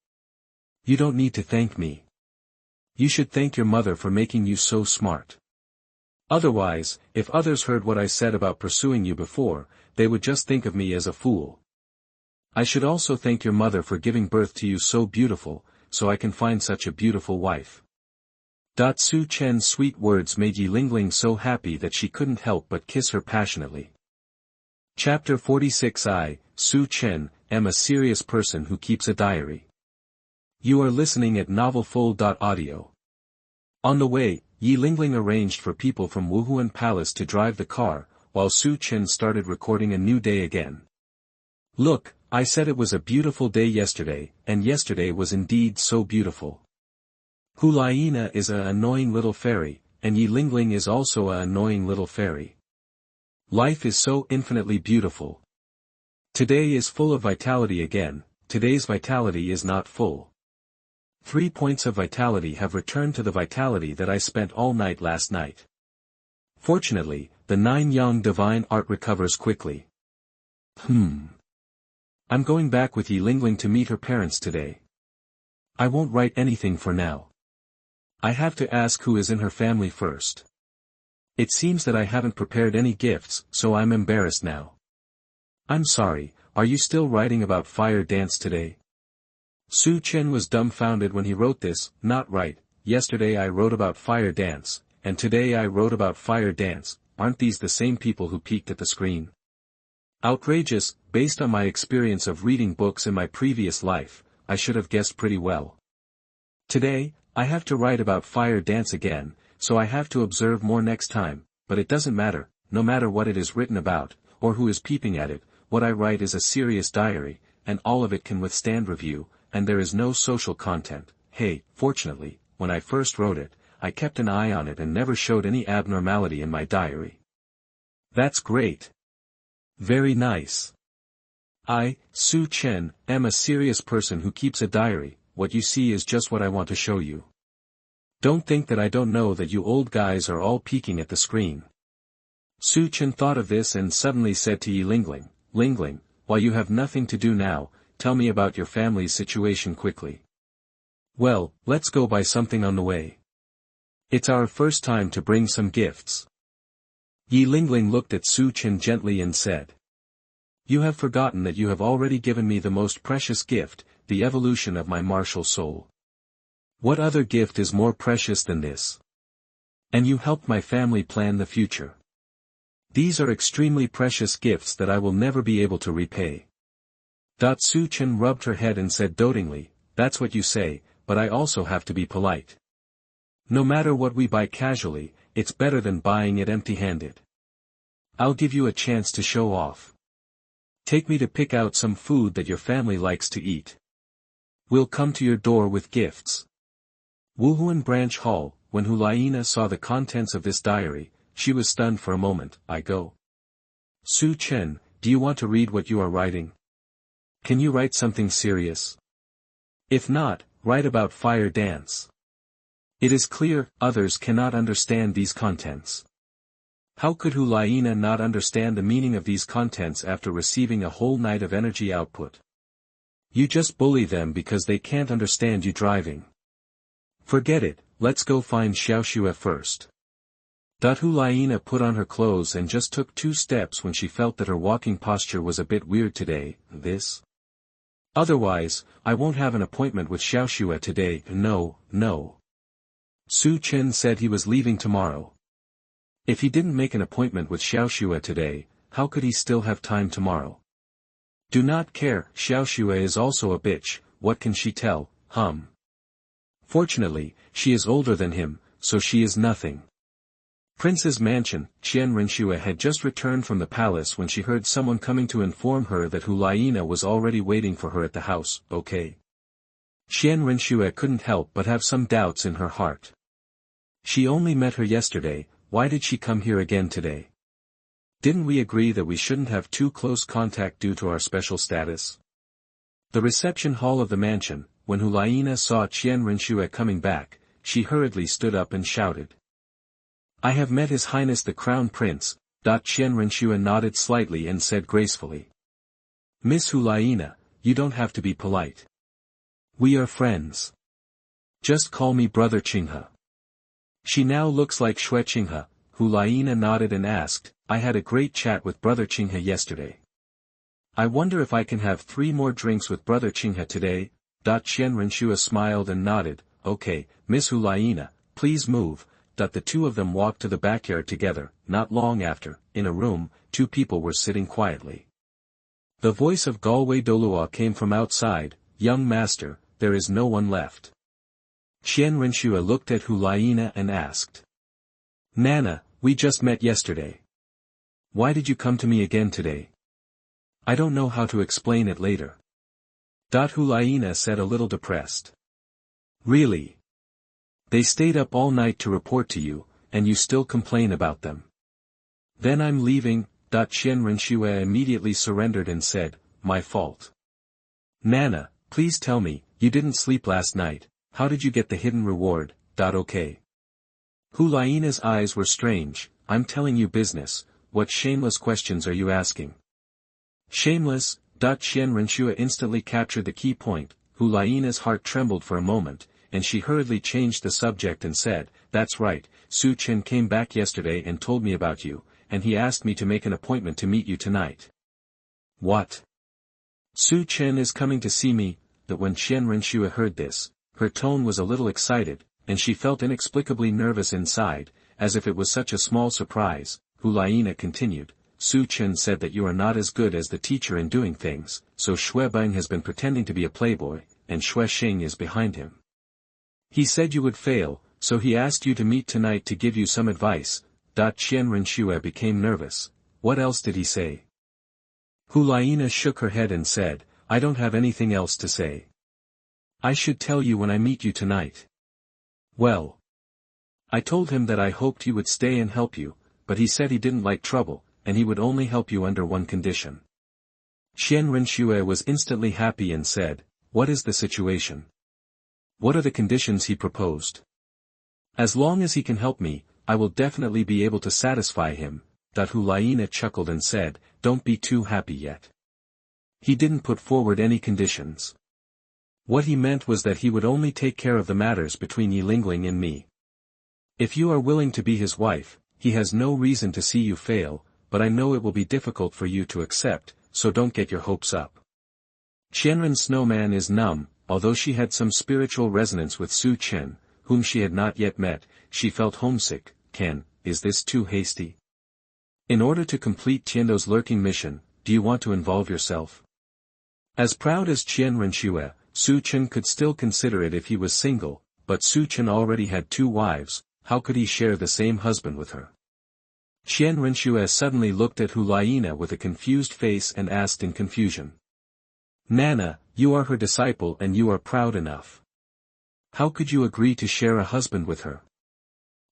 You don't need to thank me. You should thank your mother for making you so smart. Otherwise, if others heard what I said about pursuing you before, they would just think of me as a fool. I should also thank your mother for giving birth to you so beautiful, so I can find such a beautiful wife. Zhu Chen's sweet words made Yilingling so happy that she couldn't help but kiss her passionately. Chapter 46 I, Zhu Chen, am a serious person who keeps a diary. You are listening at novelfull.audio. On the way, Yilingling arranged for people from Wuhun Palace to drive the car, while Zhu Chen started recording a new day again. Look, I said it was a beautiful day yesterday, and yesterday was indeed so beautiful. Liena is a annoying little fairy, and Yilingling is also a annoying little fairy. Life is so infinitely beautiful. Today is full of vitality again, today's vitality is not full. 3 points of vitality have returned to the vitality that I spent all night last night. Fortunately, the 9 Yang divine art recovers quickly. I'm going back with Yilingling to meet her parents today. I won't write anything for now. I have to ask who is in her family first. It seems that I haven't prepared any gifts, so I'm embarrassed now. I'm sorry, are you still writing about fire dance today? Zhu Chen was dumbfounded when he wrote this. Not right, yesterday I wrote about fire dance, and today I wrote about fire dance. Aren't these the same people who peeked at the screen? Outrageous, based on my experience of reading books in my previous life, I should have guessed pretty well. Today, I have to write about fire dance again, so I have to observe more next time, but it doesn't matter, no matter what it is written about, or who is peeping at it, what I write is a serious diary, and all of it can withstand review, and there is no social content. Hey, fortunately, when I first wrote it, I kept an eye on it and never showed any abnormality in my diary. That's great. Very nice. I, Zhu Chen, am a serious person who keeps a diary. What you see is just what I want to show you. Don't think that I don't know that you old guys are all peeking at the screen. Zhu Chen thought of this and suddenly said to Yilingling, Lingling, while you have nothing to do now, tell me about your family's situation quickly. Well, let's go buy something on the way. It's our first time to bring some gifts. Yilingling looked at Zhu Chen gently and said. You have forgotten that you have already given me the most precious gift, the evolution of my martial soul. What other gift is more precious than this? And you helped my family plan the future. These are extremely precious gifts that I will never be able to repay. Su Chen rubbed her head and said dotingly, that's what you say, but I also have to be polite. No matter what we buy casually, it's better than buying it empty-handed. I'll give you a chance to show off. Take me to pick out some food that your family likes to eat. We'll come to your door with gifts. Wuhun Branch Hall. When Liena saw the contents of this diary, she was stunned for a moment. I go. Su Chen, do you want to read what you are writing? Can you write something serious? If not, write about fire dance. It is clear, others cannot understand these contents. How could Liena not understand the meaning of these contents after receiving a whole night of energy output? You just bully them because they can't understand you driving. Forget it, let's go find Xiaoxue first. Liena put on her clothes and just took 2 steps when she felt that her walking posture was a bit weird today. This? Otherwise, I won't have an appointment with Xiaoxue today. No. Su Chen said he was leaving tomorrow. If he didn't make an appointment with Xiaoxue today, how could he still have time tomorrow? Do not care, Xiaoxue is also a bitch, what can she tell, Fortunately, she is older than him, so she is nothing. Prince's mansion. Qian Renxue had just returned from the palace when she heard someone coming to inform her that Liena was already waiting for her at the house. Okay. Qian Renxue couldn't help but have some doubts in her heart. She only met her yesterday, why did she come here again today? Didn't we agree that we shouldn't have too close contact due to our special status? The reception hall of the mansion. When Liena saw Qian Renxue coming back, she hurriedly stood up and shouted. I have met His Highness the Crown Prince. Qian Renxue nodded slightly and said gracefully. Miss Liena, you don't have to be polite. We are friends. Just call me Brother Qinghe. She now looks like Xue Qinghe. Liena nodded and asked, I had a great chat with Brother Qinghe yesterday. I wonder if I can have 3 more drinks with Brother Qinghe today. Qian Renxue smiled and nodded, okay, Miss Liena, please move. The 2 of them walked to the backyard together. Not long after, in a room, 2 people were sitting quietly. The voice of Galway Douluo came from outside, young master, there is no one left. Qian Renxue looked at Liena and asked. Nana, we just met yesterday. Why did you come to me again today? I don't know how to explain it later. Liena said a little depressed. Really? They stayed up all night to report to you, and you still complain about them. Then I'm leaving. Qian Renxue immediately surrendered and said, my fault. Nana, please tell me, you didn't sleep last night, how did you get the hidden reward? Okay. Liena's eyes were strange. I'm telling you business, what shameless questions are you asking? Shameless. Qian Renxue instantly captured the key point. Liena's heart trembled for a moment, and she hurriedly changed the subject and said, that's right, Su Chen came back yesterday and told me about you, and he asked me to make an appointment to meet you tonight. What? Su Chen is coming to see me. That when Qian Renxue heard this, her tone was a little excited, and she felt inexplicably nervous inside, as if it was such a small surprise. Liena continued, Su Chen said that you are not as good as the teacher in doing things, so Xue Bang has been pretending to be a playboy, and Xue Xing is behind him. He said you would fail, so he asked you to meet tonight to give you some advice. Qian Renxue became nervous. What else did he say? Liena shook her head and said, I don't have anything else to say. I should tell you when I meet you tonight. Well. I told him that I hoped he would stay and help you, but he said he didn't like trouble, and he would only help you under one condition. Qian Renxue was instantly happy and said, what is the situation? What are the conditions he proposed? As long as he can help me, I will definitely be able to satisfy him. Liena chuckled and said, don't be too happy yet. He didn't put forward any conditions. What he meant was that he would only take care of the matters between Yilingling and me. If you are willing to be his wife, he has no reason to see you fail, but I know it will be difficult for you to accept, so don't get your hopes up. Qianren Snowman is numb. Although she had some spiritual resonance with Su Chen, whom she had not yet met, she felt homesick. Is this too hasty? In order to complete Tiando's lurking mission, do you want to involve yourself? As proud as Qian Renxue, Su Chen could still consider it if he was single, but Su Chen already had 2 wives, how could he share the same husband with her? Qian Renxue suddenly looked at Liena with a confused face and asked in confusion. Nana, you are her disciple and you are proud enough. How could you agree to share a husband with her?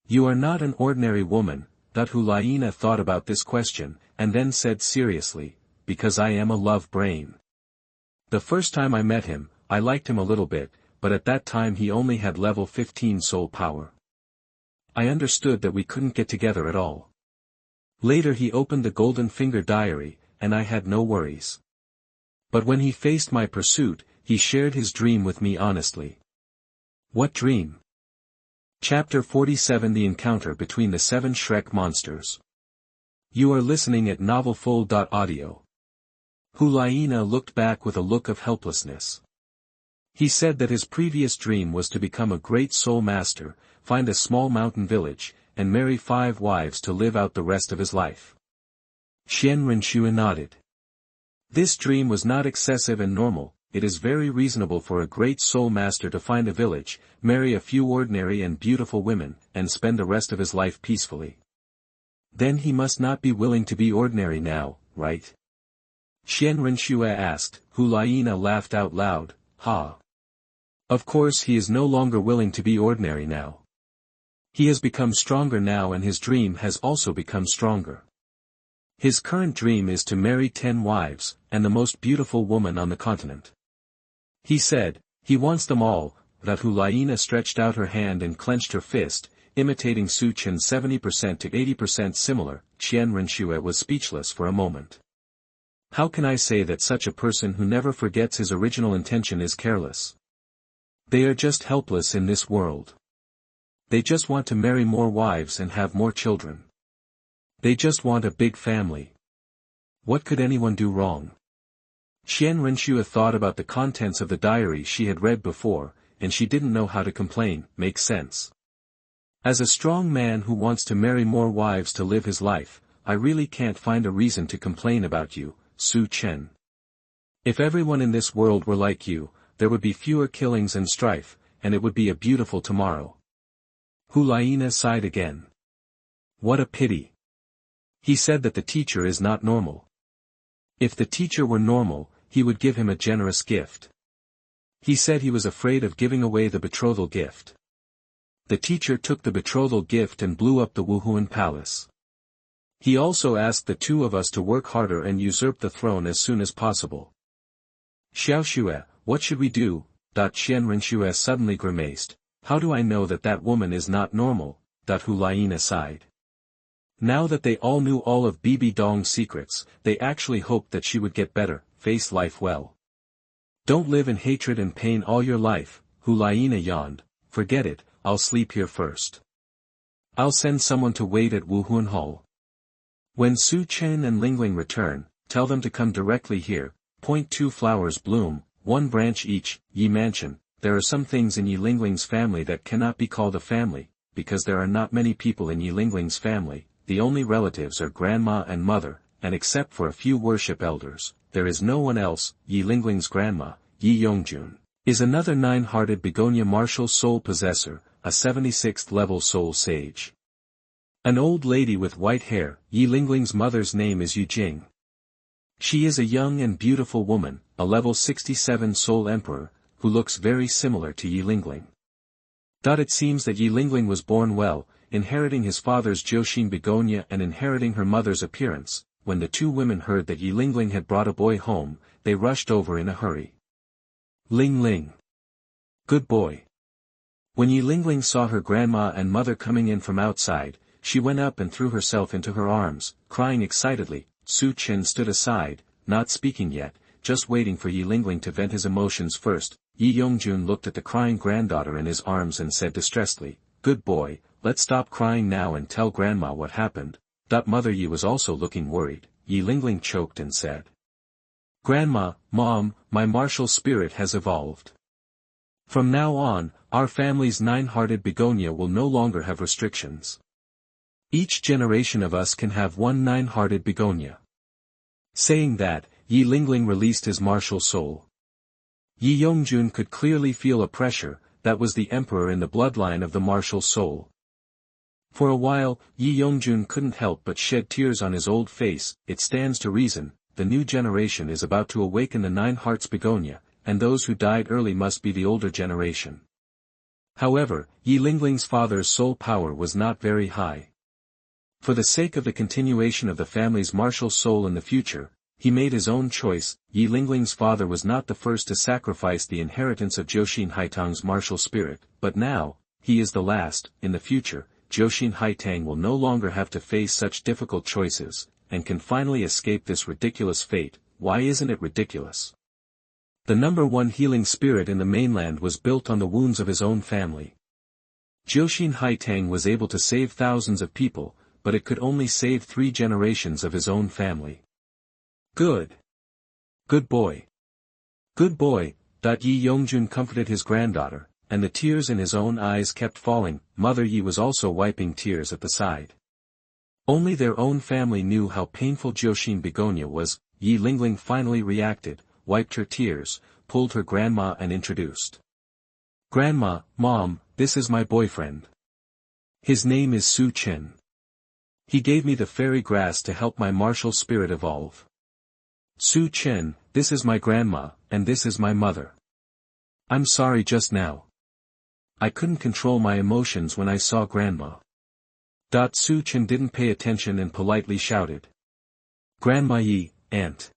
You are not an ordinary woman. Liena thought about this question, and then said seriously, because I am a love brain. The first time I met him, I liked him a little bit, but at that time he only had level 15 soul power. I understood that we couldn't get together at all. Later he opened the Golden Finger diary, and I had no worries. But when he faced my pursuit, he shared his dream with me honestly. What dream? Chapter 47 The Encounter Between the 7 Shrek Monsters. You are listening at novelfull.audio. Liena looked back with a look of helplessness. He said that his previous dream was to become a great soul master, find a small mountain village, and marry 5 wives to live out the rest of his life. Qian Renxue nodded. This dream was not excessive and normal. It is very reasonable for a great soul master to find a village, marry a few ordinary and beautiful women, and spend the rest of his life peacefully. Then he must not be willing to be ordinary now, right? Qian Renxue asked. Liena laughed out loud, ha. Of course he is no longer willing to be ordinary now. He has become stronger now and his dream has also become stronger. His current dream is to marry 10 wives, and the most beautiful woman on the continent. He said, he wants them all. Liena stretched out her hand and clenched her fist, imitating Su Chen 70% to 80% similar. Qian Renxue was speechless for a moment. How can I say that such a person who never forgets his original intention is careless? They are just helpless in this world. They just want to marry more wives and have more children. They just want a big family. What could anyone do wrong? Qian Renxue thought about the contents of the diary she had read before, and she didn't know how to complain. Makes sense. As a strong man who wants to marry more wives to live his life, I really can't find a reason to complain about you, Su Chen. If everyone in this world were like you, there would be fewer killings and strife, and it would be a beautiful tomorrow. Liena sighed again. What a pity. He said that the teacher is not normal. If the teacher were normal, he would give him a generous gift. He said he was afraid of giving away the betrothal gift. The teacher took the betrothal gift and blew up the Wuhun Palace. He also asked the 2 of us to work harder and usurp the throne as soon as possible. Xiaoxue, what should we do? Qian Renxue suddenly grimaced. How do I know that that woman is not normal? Liena sighed. Now that they all knew all of Bibi Dong's secrets, they actually hoped that she would get better, face life well. Don't live in hatred and pain all your life. Liena yawned. Forget it, I'll sleep here first. I'll send someone to wait at Wuhun Hall. When Su Chen and Lingling return, tell them to come directly here. 2 flowers bloom, 1 branch each. Yi Mansion. There are some things in Yi Lingling's family that cannot be called a family, because there are not many people in Yi Lingling's family. The only relatives are grandma and mother, and except for a few worship elders, there is no one else. Yi Lingling's grandma, Yi Yongjun, is another 9-hearted begonia martial soul possessor, a 76th level soul sage. An old lady with white hair. Yi Lingling's mother's name is Yu Jing. She is a young and beautiful woman, a level 67 soul emperor, who looks very similar to Yi Lingling. It seems that Yi Lingling was born well, inheriting his father's Jiuxin begonia and inheriting her mother's appearance. When the 2 women heard that Yi Lingling had brought a boy home, they rushed over in a hurry. Ling Ling. Good boy. When Yi Lingling saw her grandma and mother coming in from outside, she went up and threw herself into her arms, crying excitedly. Su Chen stood aside, not speaking yet, just waiting for Yi Lingling to vent his emotions first. Yi Yongjun looked at the crying granddaughter in his arms and said distressedly, Good boy, let's stop crying now and tell grandma what happened. Mother Yi was also looking worried. Yi Lingling choked and said, Grandma, Mom, my martial spirit has evolved. From now on, our family's nine-hearted begonia will no longer have restrictions. Each generation of us can have one nine-hearted begonia. Saying that, Yi Lingling released his martial soul. Yi Yongjun could clearly feel a pressure, that was the emperor in the bloodline of the martial soul. For a while, Yi Yongjun couldn't help but shed tears on his old face. It stands to reason, the new generation is about to awaken the nine hearts begonia, and those who died early must be the older generation. However, Yi Lingling's father's soul power was not very high. For the sake of the continuation of the family's martial soul in the future, he made his own choice. Yi Lingling's father was not the first to sacrifice the inheritance of Jiuxin Haitang's martial spirit, but now, he is the last. In the future, Jiuxin Haitang will no longer have to face such difficult choices, and can finally escape this ridiculous fate. Why isn't it ridiculous? The number one healing spirit in the mainland was built on the wounds of his own family. Jiuxin Haitang was able to save thousands of people, but it could only save 3 generations of his own family. Good. Good boy. Good boy. Yi Yongjun comforted his granddaughter, and the tears in his own eyes kept falling. Mother Yi was also wiping tears at the side. Only their own family knew how painful Jiuxin begonia was. Yi Lingling finally reacted, wiped her tears, pulled her grandma and introduced. Grandma, Mom, this is my boyfriend. His name is Su Chen. He gave me the fairy grass to help my martial spirit evolve. Su Chen, this is my grandma, and this is my mother. I'm sorry just now. I couldn't control my emotions when I saw grandma. Su Chen didn't pay attention and politely shouted. Grandma Yi, aunt.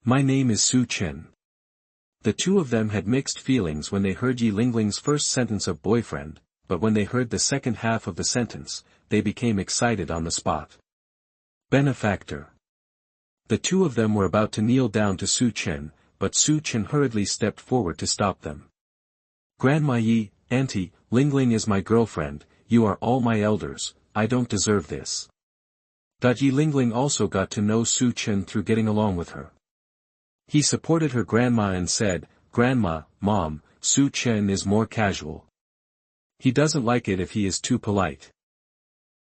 My name is Su Chen. The two of them had mixed feelings when they heard Yi Lingling's first sentence of boyfriend, but when they heard the second half of the sentence, they became excited on the spot. Benefactor. The two of them were about to kneel down to Su Chen, but Su Chen hurriedly stepped forward to stop them. Grandma Yi, Auntie, Lingling is my girlfriend, you are all my elders, I don't deserve this. Yi Lingling also got to know Su Chen through getting along with her. He supported her grandma and said, Grandma, Mom, Su Chen is more casual. He doesn't like it if he is too polite.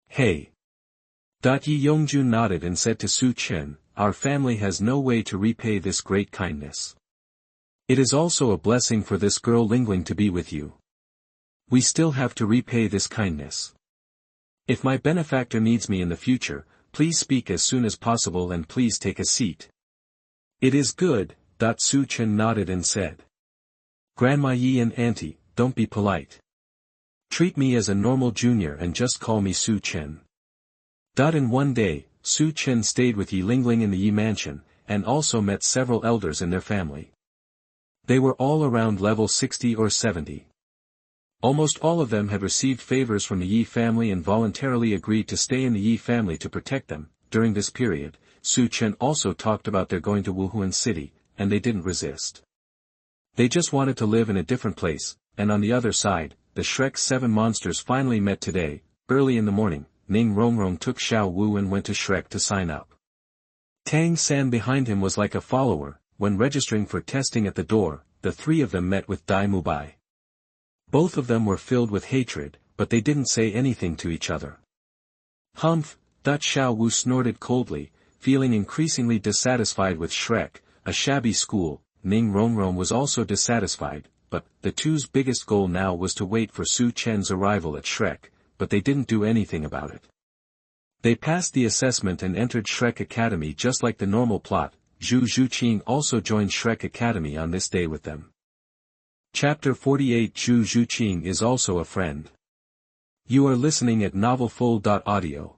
Hey. Yi Yongjun nodded and said to Su Chen, our family has no way to repay this great kindness. It is also a blessing for this girl Lingling to be with you. We still have to repay this kindness. If my benefactor needs me in the future, please speak as soon as possible and please take a seat. It is good. Su Chen nodded and said. Grandma Yi and Auntie, don't be polite. Treat me as a normal junior and just call me Su Chen. In one day, Su Chen stayed with Yi Lingling in the Yi mansion, and also met several elders in their family. They were all around level 60 or 70. Almost all of them had received favors from the Yi family and voluntarily agreed to stay in the Yi family to protect them. During this period, Su Chen also talked about their going to Wuhun City, and they didn't resist. They just wanted to live in a different place, and on the other side, the Shrek's 7 monsters finally met today. Early in the morning, Ning Rongrong took Xiao Wu and went to Shrek to sign up. Tang San behind him was like a follower. When registering for testing at the door, the 3 of them met with Dai Mubai. Both of them were filled with hatred, but they didn't say anything to each other. Humph. Xiao Wu snorted coldly, feeling increasingly dissatisfied with Shrek, a shabby school. Ning Rongrong was also dissatisfied, but the two's biggest goal now was to wait for Su Chen's arrival at Shrek, but they didn't do anything about it. They passed the assessment and entered Shrek Academy just like the normal plot. Zhu Zhuqing also joined Shrek Academy on this day with them. Chapter 48. Zhu Zhuqing is also a friend. You are listening at novelfull.audio.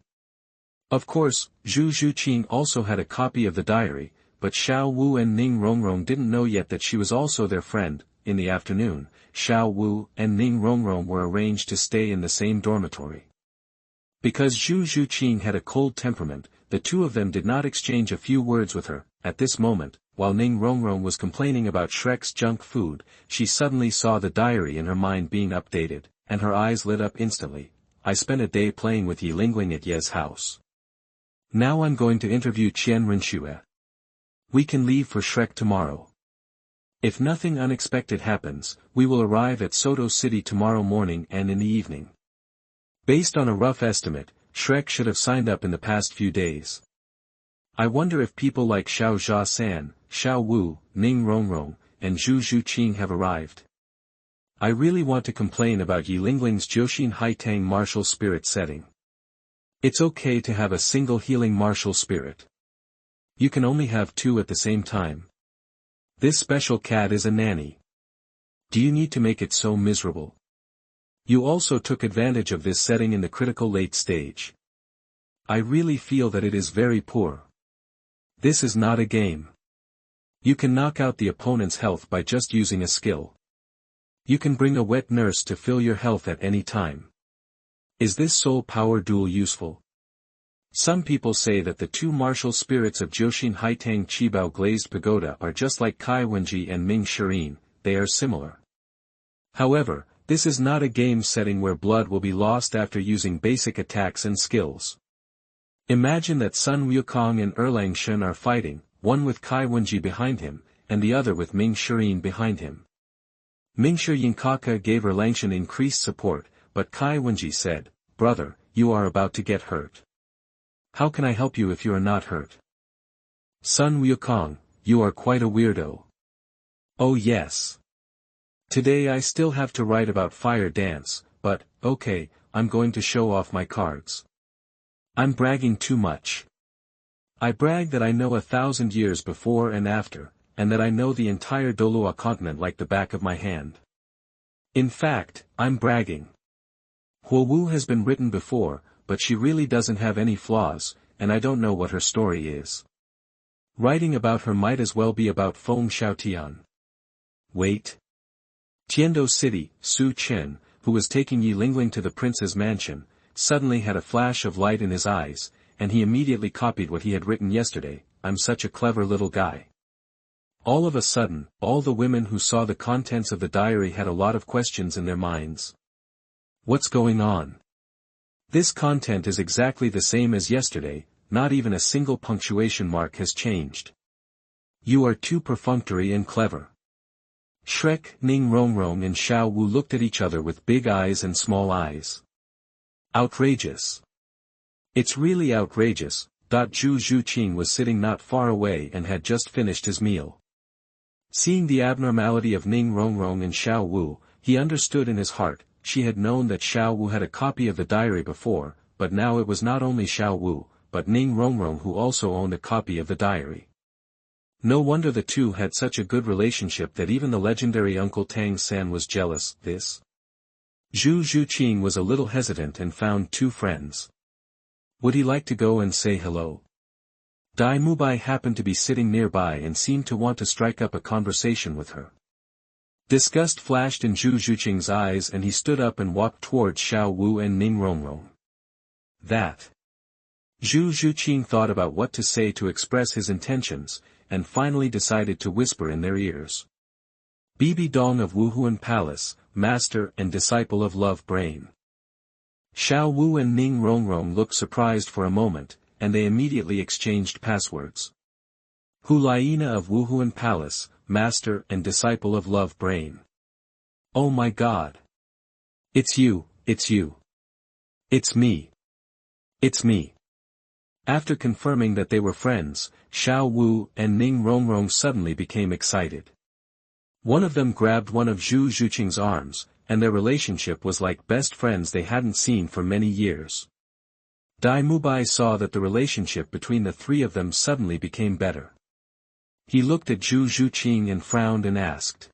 Of course, Zhu Zhuqing also had a copy of the diary, but Xiao Wu and Ning Rongrong didn't know yet that she was also their friend. In the afternoon, Xiao Wu and Ning Rongrong were arranged to stay in the same dormitory. Because Zhu Zhuqing had a cold temperament, the two of them did not exchange a few words with her. At this moment, while Ning Rongrong was complaining about Shrek's junk food, she suddenly saw the diary in her mind being updated, and her eyes lit up instantly. I spent a day playing with Yi Lingling at Ye's house. Now I'm going to interview Qian Renxue. We can leave for Shrek tomorrow. If nothing unexpected happens, we will arrive at Soto City tomorrow morning and in the evening. Based on a rough estimate, Shrek should have signed up in the past few days. I wonder if people like Xiao San, Xiao Wu, Ning Rongrong, and Zhu Zhuqing have arrived. I really want to complain about Yilingling's Jiuxin Haitang martial spirit setting. It's okay to have a single healing martial spirit. You can only have two at the same time. This special cat is a nanny. Do you need to make it so miserable? You also took advantage of this setting in the critical late stage. I really feel that it is very poor. This is not a game. You can knock out the opponent's health by just using a skill. You can bring a wet nurse to fill your health at any time. Is this soul power duel useful? Some people say that the two martial spirits of Jiuxin Haitang Qibao Glazed Pagoda are just like Kai Wenji and Ming Shirin, they are similar. However, this is not a game setting where blood will be lost after using basic attacks and skills. Imagine that Sun Wukong and Erlang Shen are fighting, one with Kai Wenji behind him, and the other with Ming Shirin behind him. Ming Shirin Kaka gave Erlang Shen increased support, but Kai Wenji said, "Brother, you are about to get hurt. How can I help you if you are not hurt?" Sun Wukong, you are quite a weirdo. Oh yes. Today I still have to write about fire dance, but, okay, I'm going to show off my cards. I'm bragging too much. I brag that I know 1,000 years before and after, and that I know the entire Douluo Continent like the back of my hand. In fact, I'm bragging. Huo Wu has been written before, but she really doesn't have any flaws, and I don't know what her story is. Writing about her might as well be about Feng Xiaotian. Wait. Tiando City, Su Chen, who was taking Yilingling to the prince's mansion, suddenly had a flash of light in his eyes, and he immediately copied what he had written yesterday, "I'm such a clever little guy." All of a sudden, all the women who saw the contents of the diary had a lot of questions in their minds. What's going on? This content is exactly the same as yesterday, not even a single punctuation mark has changed. You are too perfunctory and clever. Shrek, Ning Rongrong and Xiao Wu looked at each other with big eyes and small eyes. Outrageous. It's really outrageous. Zhu Zhuqing was sitting not far away and had just finished his meal. Seeing the abnormality of Ning Rongrong and Xiao Wu, he understood in his heart. She had known that Xiao Wu had a copy of the diary before, but now it was not only Xiao Wu, but Ning Rongrong who also owned a copy of the diary. No wonder the two had such a good relationship that even the legendary Uncle Tang San was jealous. Zhu Zhuqing was a little hesitant and found two friends. Would he like to go and say hello? Dai Mubai happened to be sitting nearby and seemed to want to strike up a conversation with her. Disgust flashed in Zhu Zhuqing's eyes and he stood up and walked towards Xiao Wu and Ning Rongrong. That. Zhu Zhuqing thought about what to say to express his intentions, and finally decided to whisper in their ears. Bibi Dong of Wuhun Palace, master and disciple of Love Brain. Xiao Wu and Ning Rongrong looked surprised for a moment, and they immediately exchanged passwords. Liena of Wuhun Palace, master and disciple of Love Brain. Oh my god. It's you, it's you. It's me. It's me. After confirming that they were friends, Xiao Wu and Ning Rongrong suddenly became excited. One of them grabbed one of Zhu Zhuqing's arms, and their relationship was like best friends they hadn't seen for many years. Dai Mubai saw that the relationship between the three of them suddenly became better. He looked at Zhu Zhuqing and frowned and asked.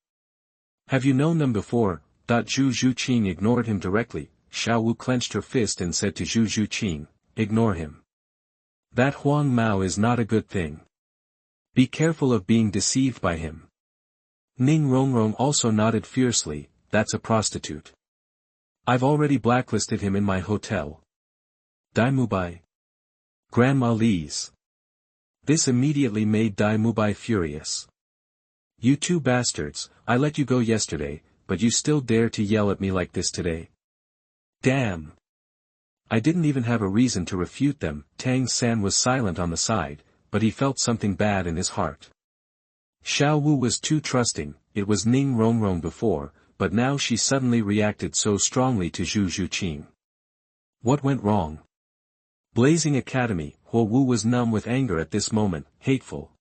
Have you known them before? Zhu Zhuqing ignored him directly. Xiao Wu clenched her fist and said to Zhu Zhuqing, ignore him. That Huang Mao is not a good thing. Be careful of being deceived by him. Ning Rongrong also nodded fiercely, that's a prostitute. I've already blacklisted him in my hotel. Dai Mubai. Grandma Lee's. This immediately made Dai Mubai furious. You two bastards, I let you go yesterday, but you still dare to yell at me like this today. Damn. I didn't even have a reason to refute them. Tang San was silent on the side, but he felt something bad in his heart. Xiao Wu was too trusting, it was Ning Rongrong before, but now she suddenly reacted so strongly to Zhu Zhuqing. What went wrong? Blazing Academy, Huo Wu was numb with anger at this moment, hateful.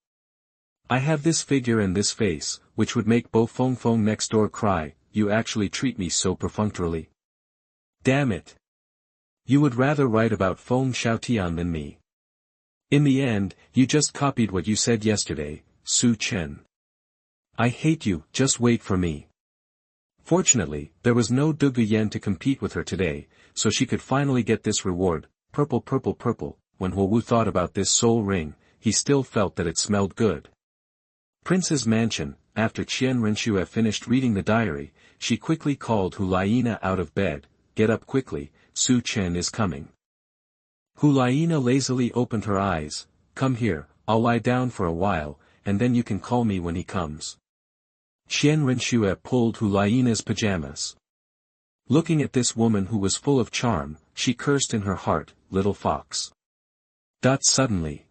I have this figure and this face, which would make Bo Feng Feng next door cry, you actually treat me so perfunctorily. Damn it. You would rather write about Feng Xiaotian than me. In the end, you just copied what you said yesterday, Su Chen. I hate you, just wait for me. Fortunately, there was no Dugu Yen to compete with her today, so she could finally get this reward, purple purple purple. When Huo Wu thought about this soul ring, he still felt that it smelled good. Prince's mansion, after Qian Renxue finished reading the diary, she quickly called Liena out of bed, get up quickly, Su Chen is coming. Liena lazily opened her eyes, come here, I'll lie down for a while, and then you can call me when he comes. Qian Renxue pulled Liena's pajamas. Looking at this woman who was full of charm, she cursed in her heart, little fox. Suddenly.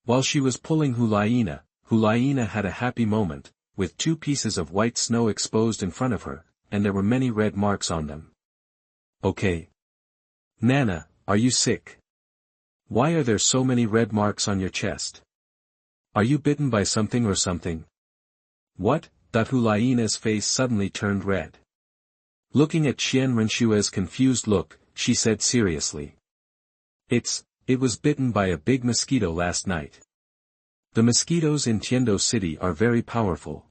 While she was pulling Liena had a happy moment, with 2 pieces of white snow exposed in front of her, and there were many red marks on them. Okay. Nana, are you sick? Why are there so many red marks on your chest? Are you bitten by something or something? What? Liena's face suddenly turned red. Looking at Qian Renxue's confused look, she said seriously. It was bitten by a big mosquito last night. The mosquitoes in Tiando City are very powerful.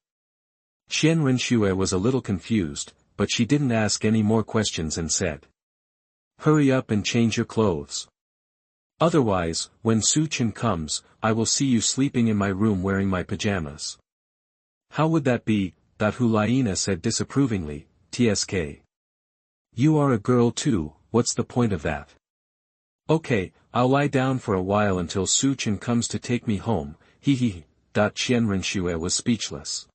Qian Renxue was a little confused, but she didn't ask any more questions and said. Hurry up and change your clothes. Otherwise, when Su Chen comes, I will see you sleeping in my room wearing my pajamas. How would that be? Liena said disapprovingly, TSK. You are a girl too, what's the point of that? Okay, I'll lie down for a while until Su Chen comes to take me home, Qian Renxue was speechless.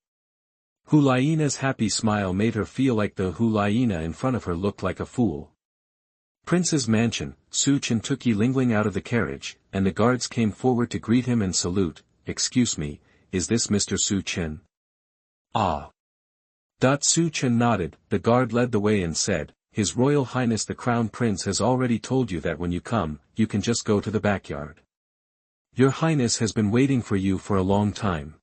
Liena's happy smile made her feel like the Liena in front of her looked like a fool. Prince's mansion, Su Chen took Lingling out of the carriage, and the guards came forward to greet him and salute. Excuse me, is this Mr. Su Chen? Ah. Su Chen nodded, the guard led the way and said, His Royal Highness the Crown Prince has already told you that when you come, you can just go to the backyard. Your Highness has been waiting for you for a long time.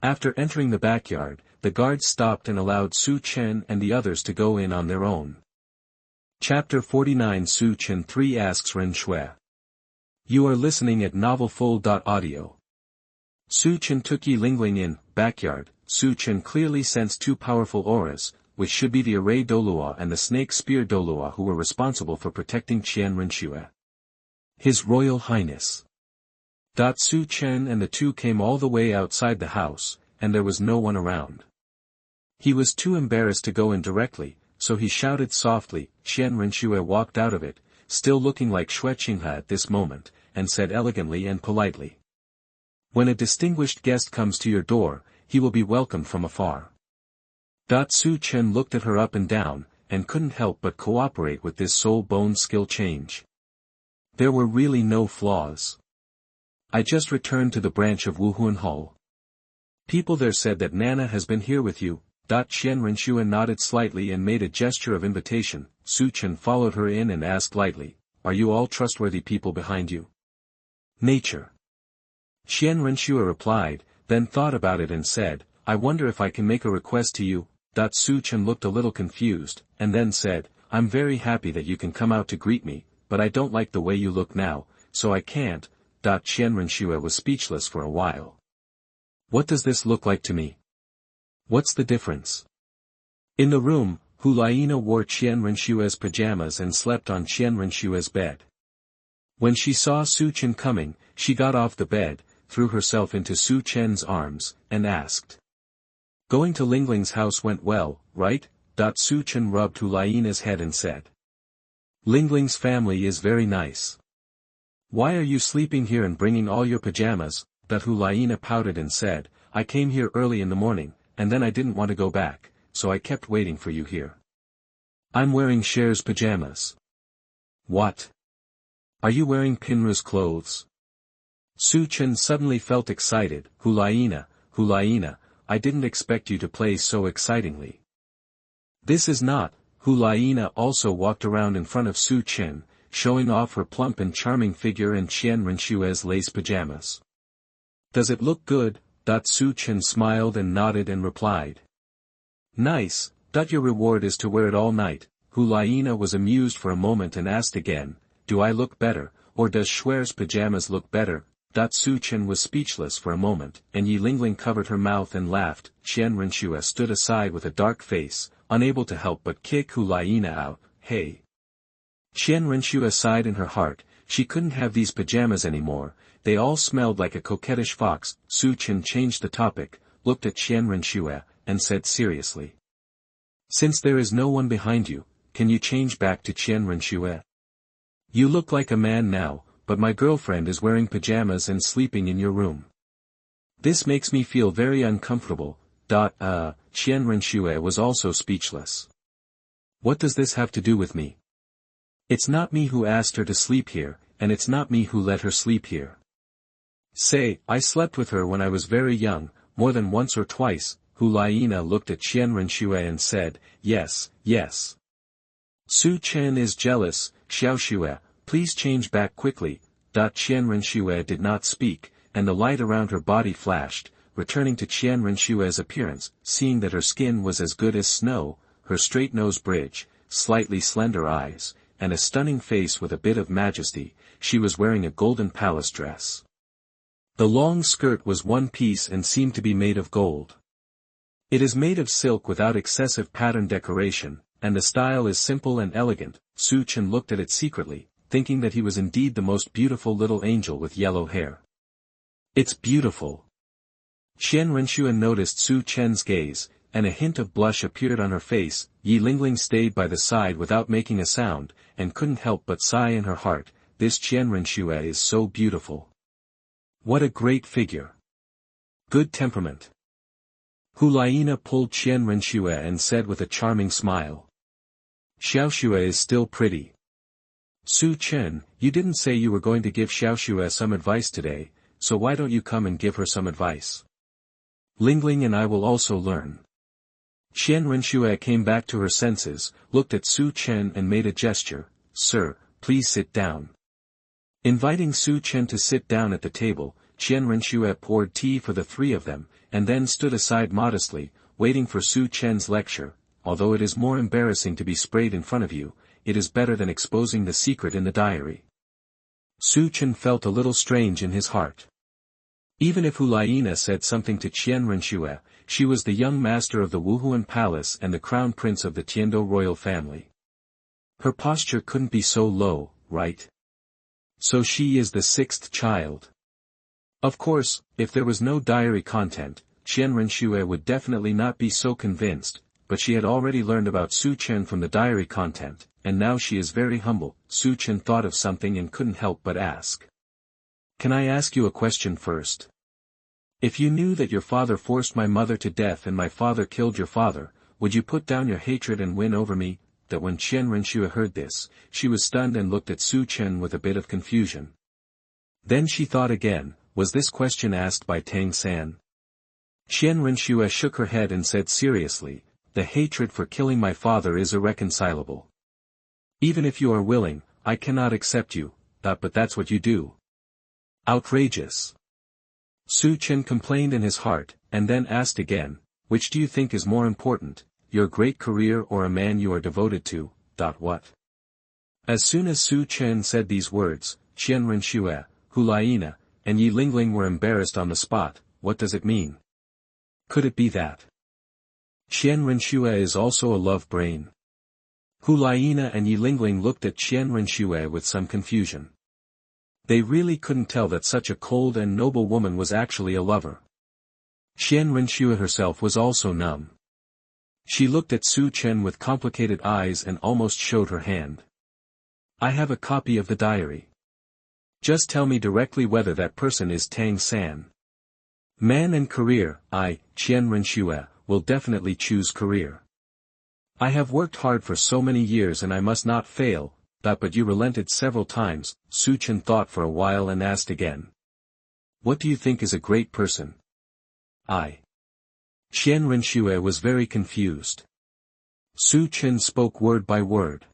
After entering the backyard, the guards stopped and allowed Su Chen and the others to go in on their own. Chapter 49 Su Chen 3 asks Renxue. You are listening at novelfull.audio. Su Chen took Lingling in, backyard. Su Chen clearly sensed 2 powerful auras, which should be the Array Douluo and the Snake Spear Douluo who were responsible for protecting Qian Renxue. His Royal Highness. Su Chen and the 2 came all the way outside the house, and there was no one around. He was too embarrassed to go in directly, so he shouted softly. Qian Renxue walked out of it, still looking like Xue Qinghe at this moment, and said elegantly and politely. When a distinguished guest comes to your door, he will be welcomed from afar. Su Chen looked at her up and down, and couldn't help but cooperate with this soul-bone skill change. There were really no flaws. I just returned to the branch of Wuhun Hall. People there said that Nana has been here with you. Qian Renxue nodded slightly and made a gesture of invitation. Su Chen followed her in and asked lightly, Are you all trustworthy people behind you? Nature. Qian Renxue replied, then thought about it and said, I wonder if I can make a request to you. Su Chen looked a little confused, and then said, I'm very happy that you can come out to greet me, but I don't like the way you look now, so I can't. Qian Renxue was speechless for a while. What does this look like to me? What's the difference? In the room, Liena wore Qian Renxue's pajamas and slept on Qian Renxue's bed. When she saw Su Chen coming, she got off the bed, threw herself into Su Chen's arms, and asked. Going to Lingling's house went well, right? Su Chen rubbed Liena's head and said. Lingling's family is very nice. Why are you sleeping here and bringing all your pajamas? Liena pouted and said, I came here early in the morning, and then I didn't want to go back, so I kept waiting for you here. I'm wearing Cher's pajamas. What? Are you wearing Pinru's clothes? Su Chen suddenly felt excited. Liena, I didn't expect you to play so excitingly. This is not. Liena also walked around in front of Su Chen, showing off her plump and charming figure in Qian Renxue's lace pajamas. Does it look good? Su Chen smiled and nodded and replied. Nice. Your reward is to wear it all night. Liena was amused for a moment and asked again, do I look better, or does Shue's pajamas look better? Su Chen was speechless for a moment, and Yi Lingling covered her mouth and laughed. Qian Renxue stood aside with a dark face, unable to help but kick Liena out. Hey! Qian Renxue sighed in her heart, she couldn't have these pajamas anymore, they all smelled like a coquettish fox. Su Chen changed the topic, looked at Qian Renxue, and said seriously. Since there is no one behind you, can you change back to Qian Renxue? You look like a man now, but my girlfriend is wearing pajamas and sleeping in your room. This makes me feel very uncomfortable. Qian Renxue was also speechless. What does this have to do with me? It's not me who asked her to sleep here, and it's not me who let her sleep here. Say, I slept with her when I was very young, more than once or twice. Liena looked at Qian Renxue and said, yes, yes. Su Chen is jealous. Xiaoxue, please change back quickly. Qian Renxue did not speak, and the light around her body flashed, returning to Qian Renxue's appearance, seeing that her skin was as good as snow, her straight nose bridge, slightly slender eyes, and a stunning face with a bit of majesty. She was wearing a golden palace dress. The long skirt was one piece and seemed to be made of gold. It is made of silk without excessive pattern decoration, and the style is simple and elegant. Su Chen looked at it secretly, thinking that he was indeed the most beautiful little angel with yellow hair. It's beautiful. Qian Renxue noticed Su Chen's gaze, and a hint of blush appeared on her face. Yi Lingling stayed by the side without making a sound, and couldn't help but sigh in her heart, this Qian Renxue is so beautiful. What a great figure. Good temperament. Liena pulled Qian Renxue and said with a charming smile. Xiaoxue is still pretty. Su Chen, you didn't say you were going to give Xiaoxue some advice today, so why don't you come and give her some advice? Lingling and I will also learn. Qian Renxue came back to her senses, looked at Su Chen and made a gesture, Sir, please sit down. Inviting Su Chen to sit down at the table, Qian Renxue poured tea for the three of them, and then stood aside modestly, waiting for Su Chen's lecture. Although it is more embarrassing to be sprayed in front of you, it is better than exposing the secret in the diary. Su Chen felt a little strange in his heart. Even if Liena said something to Qian Renxue, she was the young master of the Wuhun Palace and the crown prince of the Tiando royal family. Her posture couldn't be so low, right? So she is the sixth child. Of course, if there was no diary content, Qian Renxue would definitely not be so convinced, but she had already learned about Su Chen from the diary content, and now she is very humble. Su Chen thought of something and couldn't help but ask. Can I ask you a question first? If you knew that your father forced my mother to death and my father killed your father, would you put down your hatred and win over me? That when Qian Renxue heard this, she was stunned and looked at Su Chen with a bit of confusion. Then she thought again, was this question asked by Tang San? Qian Renxue shook her head and said seriously, the hatred for killing my father is irreconcilable. Even if you are willing, I cannot accept you, but that's what you do. Outrageous. Su Chen complained in his heart, and then asked again, which do you think is more important, your great career or a man you are devoted to? What? As soon as Su Chen said these words, Qian Renxue, Liena, and Yi Lingling were embarrassed on the spot. What does it mean? Could it be that Qian Renxue is also a love brain? Liena and Yi Lingling looked at Qian Renxue with some confusion. They really couldn't tell that such a cold and noble woman was actually a lover. Qian Renxue herself was also numb. She looked at Su Chen with complicated eyes and almost showed her hand. I have a copy of the diary. Just tell me directly whether that person is Tang San. Man and career, I, Qian Renxue, will definitely choose career. I have worked hard for so many years and I must not fail, but you relented several times. Su Chen thought for a while and asked again. What do you think is a great person? Qian Renxue was very confused. Su Chen spoke word by word.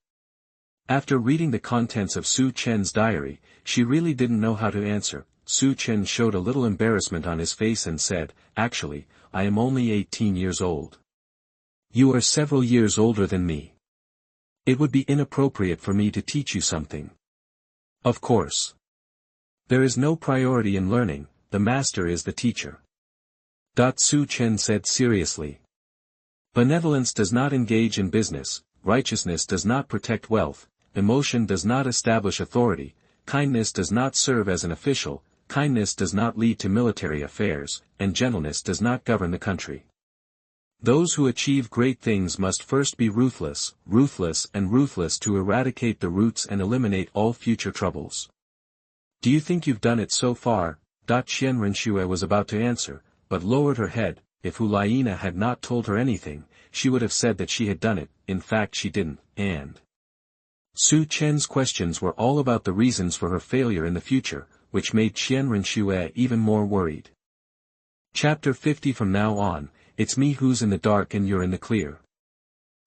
After reading the contents of Su Chen's diary, she really didn't know how to answer. Su Chen showed a little embarrassment on his face and said, "Actually, I am only 18 years old. You are several years older than me. It would be inappropriate for me to teach you something." Of course. There is no priority in learning, the master is the teacher. Su Chen said seriously. Benevolence does not engage in business, righteousness does not protect wealth, emotion does not establish authority, kindness does not serve as an official, kindness does not lead to military affairs, and gentleness does not govern the country. Those who achieve great things must first be ruthless, and ruthless to eradicate the roots and eliminate all future troubles. Do you think you've done it so far? Qian Renxue was about to answer, but lowered her head. If Liena had not told her anything, she would have said that she had done it. In fact she didn't, and Su Chen's questions were all about the reasons for her failure in the future, which made Qian Renxue even more worried. Chapter 50. From now on, it's me who's in the dark and you're in the clear.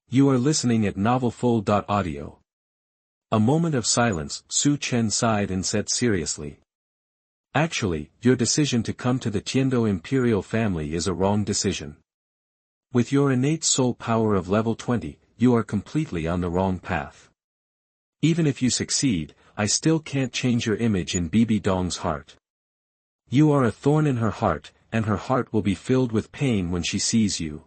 You are listening at novelfull.audio. A moment of silence. Su Chen sighed and said seriously. Actually, your decision to come to the Tiando imperial family is a wrong decision. With your innate soul power of level 20, you are completely on the wrong path. Even if you succeed, I still can't change your image in Bibi Dong's heart. You are a thorn in her heart, and her heart will be filled with pain when she sees you.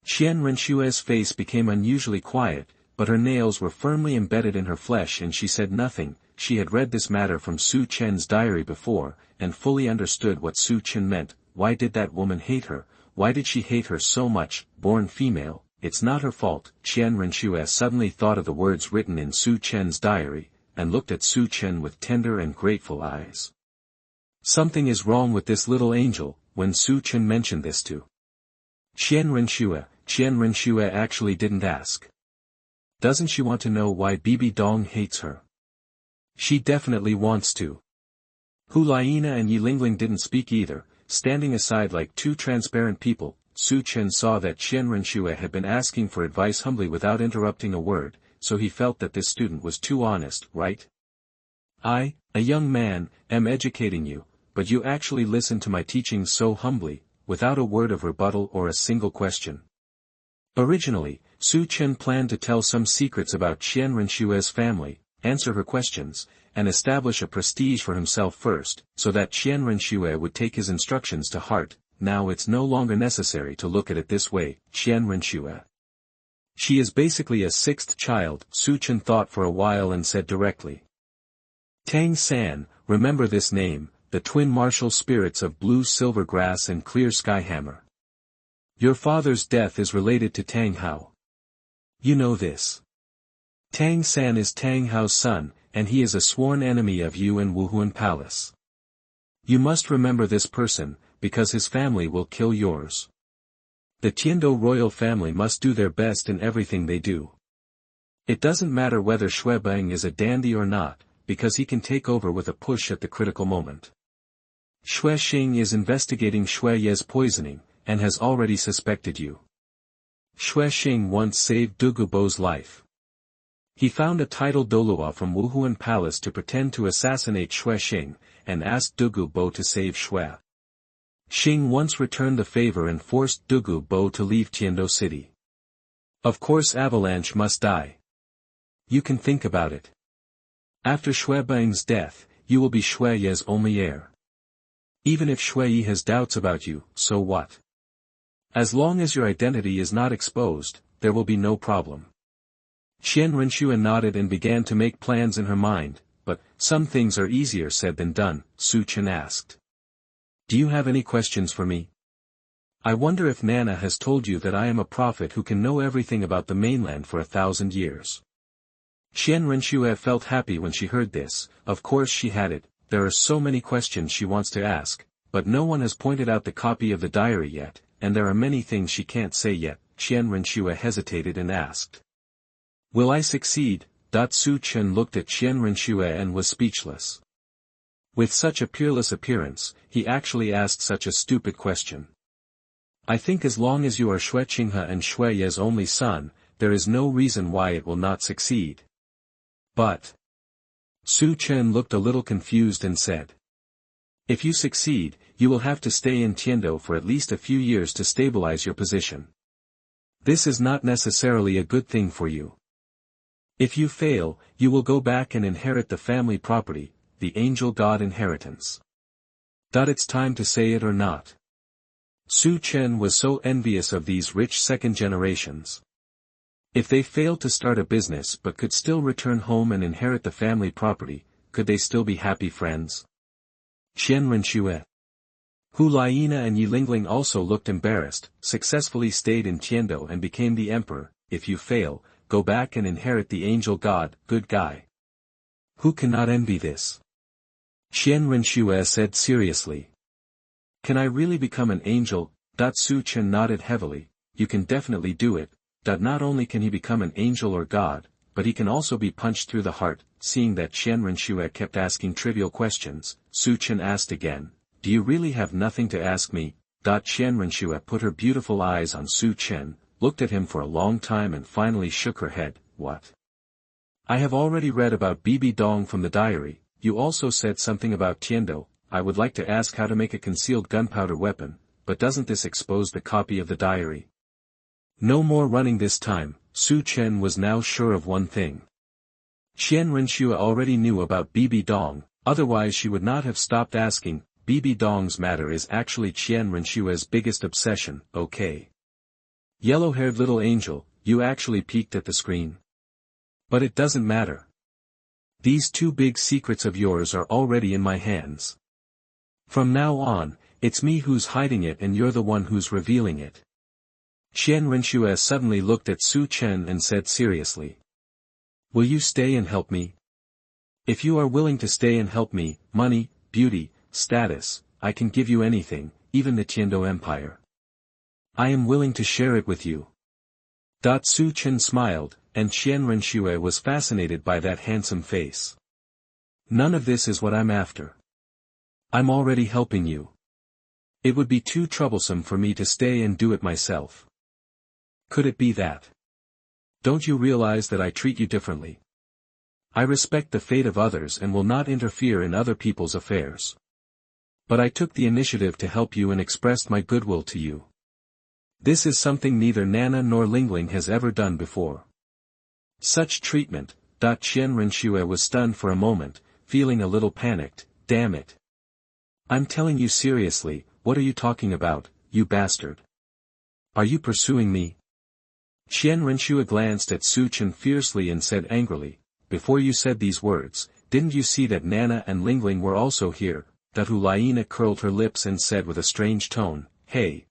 Qian Renxue's face became unusually quiet, but her nails were firmly embedded in her flesh and she said nothing. She had read this matter from Su Chen's diary before, and fully understood what Su Chen meant. Why did that woman hate her? Why did she hate her so much? Born female, it's not her fault. Qian Renxue suddenly thought of the words written in Su Chen's diary, and looked at Su Chen with tender and grateful eyes. Something is wrong with this little angel. When Su Chen mentioned this to Qian Renxue actually didn't ask. Doesn't she want to know why Bibi Dong hates her? She definitely wants to. Liena and Yilingling didn't speak either, standing aside like two transparent people. Su Chen saw that Qian Renxue had been asking for advice humbly without interrupting a word, so he felt that this student was too honest, right? I, a young man, am educating you, but you actually listen to my teachings so humbly, without a word of rebuttal or a single question. Originally, Su Chen planned to tell some secrets about Qian Renxue's family, answer her questions, and establish a prestige for himself first, so that Qian Renxue would take his instructions to heart. Now it's no longer necessary to look at it this way. Qian Renxue. She is basically a sixth child. Su Chen thought for a while and said directly. Tang San, remember this name, the twin martial spirits of blue silver grass and clear sky hammer. Your father's death is related to Tang Hao. You know this. Tang San is Tang Hao's son, and he is a sworn enemy of you and Wuhun Palace. You must remember this person, because his family will kill yours. The Tiando royal family must do their best in everything they do. It doesn't matter whether Shuebeng is a dandy or not, because he can take over with a push at the critical moment. Xue Xing is investigating Xue Ye's poisoning, and has already suspected you. Xue Xing once saved Dugu Bo's life. He found a titled Douluo from Wuhun Palace to pretend to assassinate Xue Xing, and asked Dugu Bo to save Xue. Xing once returned the favor and forced Dugu Bo to leave Tiando City. Of course Avalanche must die. You can think about it. After Shuebeng's death, you will be Xue Ye's only heir. Even if Xue Yi has doubts about you, so what? As long as your identity is not exposed, there will be no problem. Qian Renxue nodded and began to make plans in her mind, but, some things are easier said than done. Su Chen asked. Do you have any questions for me? I wonder if Nana has told you that I am a prophet who can know everything about the mainland for 1,000 years. Qian Renxue felt happy when she heard this. Of course she had it. There are so many questions she wants to ask, but no one has pointed out the copy of the diary yet, and there are many things she can't say yet. Qian Renxue hesitated and asked. Will I succeed? Su Chen looked at Qian Renxue and was speechless. With such a peerless appearance, he actually asked such a stupid question. I think as long as you are Xue Qinghe and Xue Ye's only son, there is no reason why it will not succeed. But Su Chen looked a little confused and said, if you succeed, you will have to stay in Tiando for at least a few years to stabilize your position. This is not necessarily a good thing for you. If you fail, you will go back and inherit the family property, the angel god inheritance. It's time to say it or not. Su Chen was so envious of these rich second generations. If they failed to start a business but could still return home and inherit the family property, could they still be happy friends? Qian Renxue. Hu Liena and Yi Lingling also looked embarrassed, successfully stayed in Tiando and became the emperor. If you fail, go back and inherit the angel god, good guy. Who cannot envy this? Qian Renxue said seriously. Can I really become an angel? Su Chen nodded heavily. You can definitely do it. Not only can he become an angel or god, but he can also be punched through the heart. Seeing that Qian Renxue kept asking trivial questions, Su Chen asked again, do you really have nothing to ask me? Qian Renxue put her beautiful eyes on Su Chen, looked at him for a long time and finally shook her head. What? I have already read about Bibi Dong from the diary. You also said something about Tiando. I would like to ask how to make a concealed gunpowder weapon, but doesn't this expose the copy of the diary? No more running this time. Su Chen was now sure of one thing. Qian Renxue already knew about Bibi Dong, otherwise she would not have stopped asking. Bibi Dong's matter is actually Qian Renxue's biggest obsession. Okay. Yellow-haired little angel, you actually peeked at the screen. But it doesn't matter. These two big secrets of yours are already in my hands. From now on, it's me who's hiding it and you're the one who's revealing it. Qian Renxue suddenly looked at Su Chen and said seriously. Will you stay and help me? If you are willing to stay and help me, money, beauty, status, I can give you anything, even the Tiando Empire. I am willing to share it with you. Su Chen smiled, and Qian Renxue was fascinated by that handsome face. None of this is what I'm after. I'm already helping you. It would be too troublesome for me to stay and do it myself. Could it be that? Don't you realize that I treat you differently? I respect the fate of others and will not interfere in other people's affairs. But I took the initiative to help you and expressed my goodwill to you. This is something neither Nana nor Lingling has ever done before. Such treatment. Qian Renxue was stunned for a moment, feeling a little panicked. Damn it. I'm telling you seriously, what are you talking about, you bastard? Are you pursuing me? Qian Renxue glanced at Su Chen fiercely and said angrily, before you said these words, didn't you see that Nana and Lingling were also here? Hu Liena curled her lips and said with a strange tone, hey.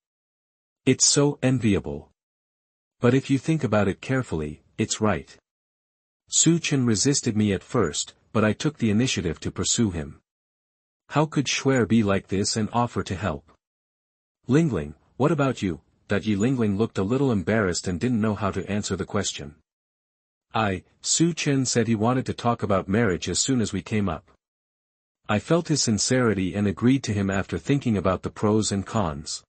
It's so enviable. But if you think about it carefully, it's right. Su Chen resisted me at first, but I took the initiative to pursue him. How could Xue be like this and offer to help? Lingling, what about you? Yi Lingling looked a little embarrassed and didn't know how to answer the question. Su Chen said he wanted to talk about marriage as soon as we came up. I felt his sincerity and agreed to him after thinking about the pros and cons.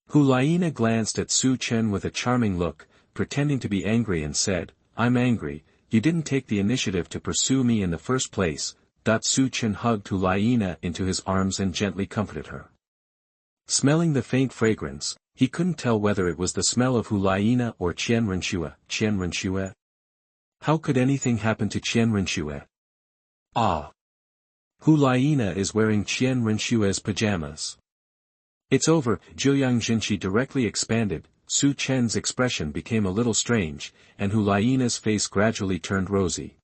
Hu Liena glanced at Su Chen with a charming look, pretending to be angry and said, I'm angry, you didn't take the initiative to pursue me in the first place. Su Chen hugged Hu Liena into his arms and gently comforted her. Smelling the faint fragrance, he couldn't tell whether it was the smell of Hu Liena or Qian Renxue. Qian Renxue? How could anything happen to Qian Renxue? Ah! Hu Liena is wearing Qian Renshue's pajamas. It's over. Zhuyang Jinshi directly expanded. Su Chen's expression became a little strange, and Hu Liena's face gradually turned rosy.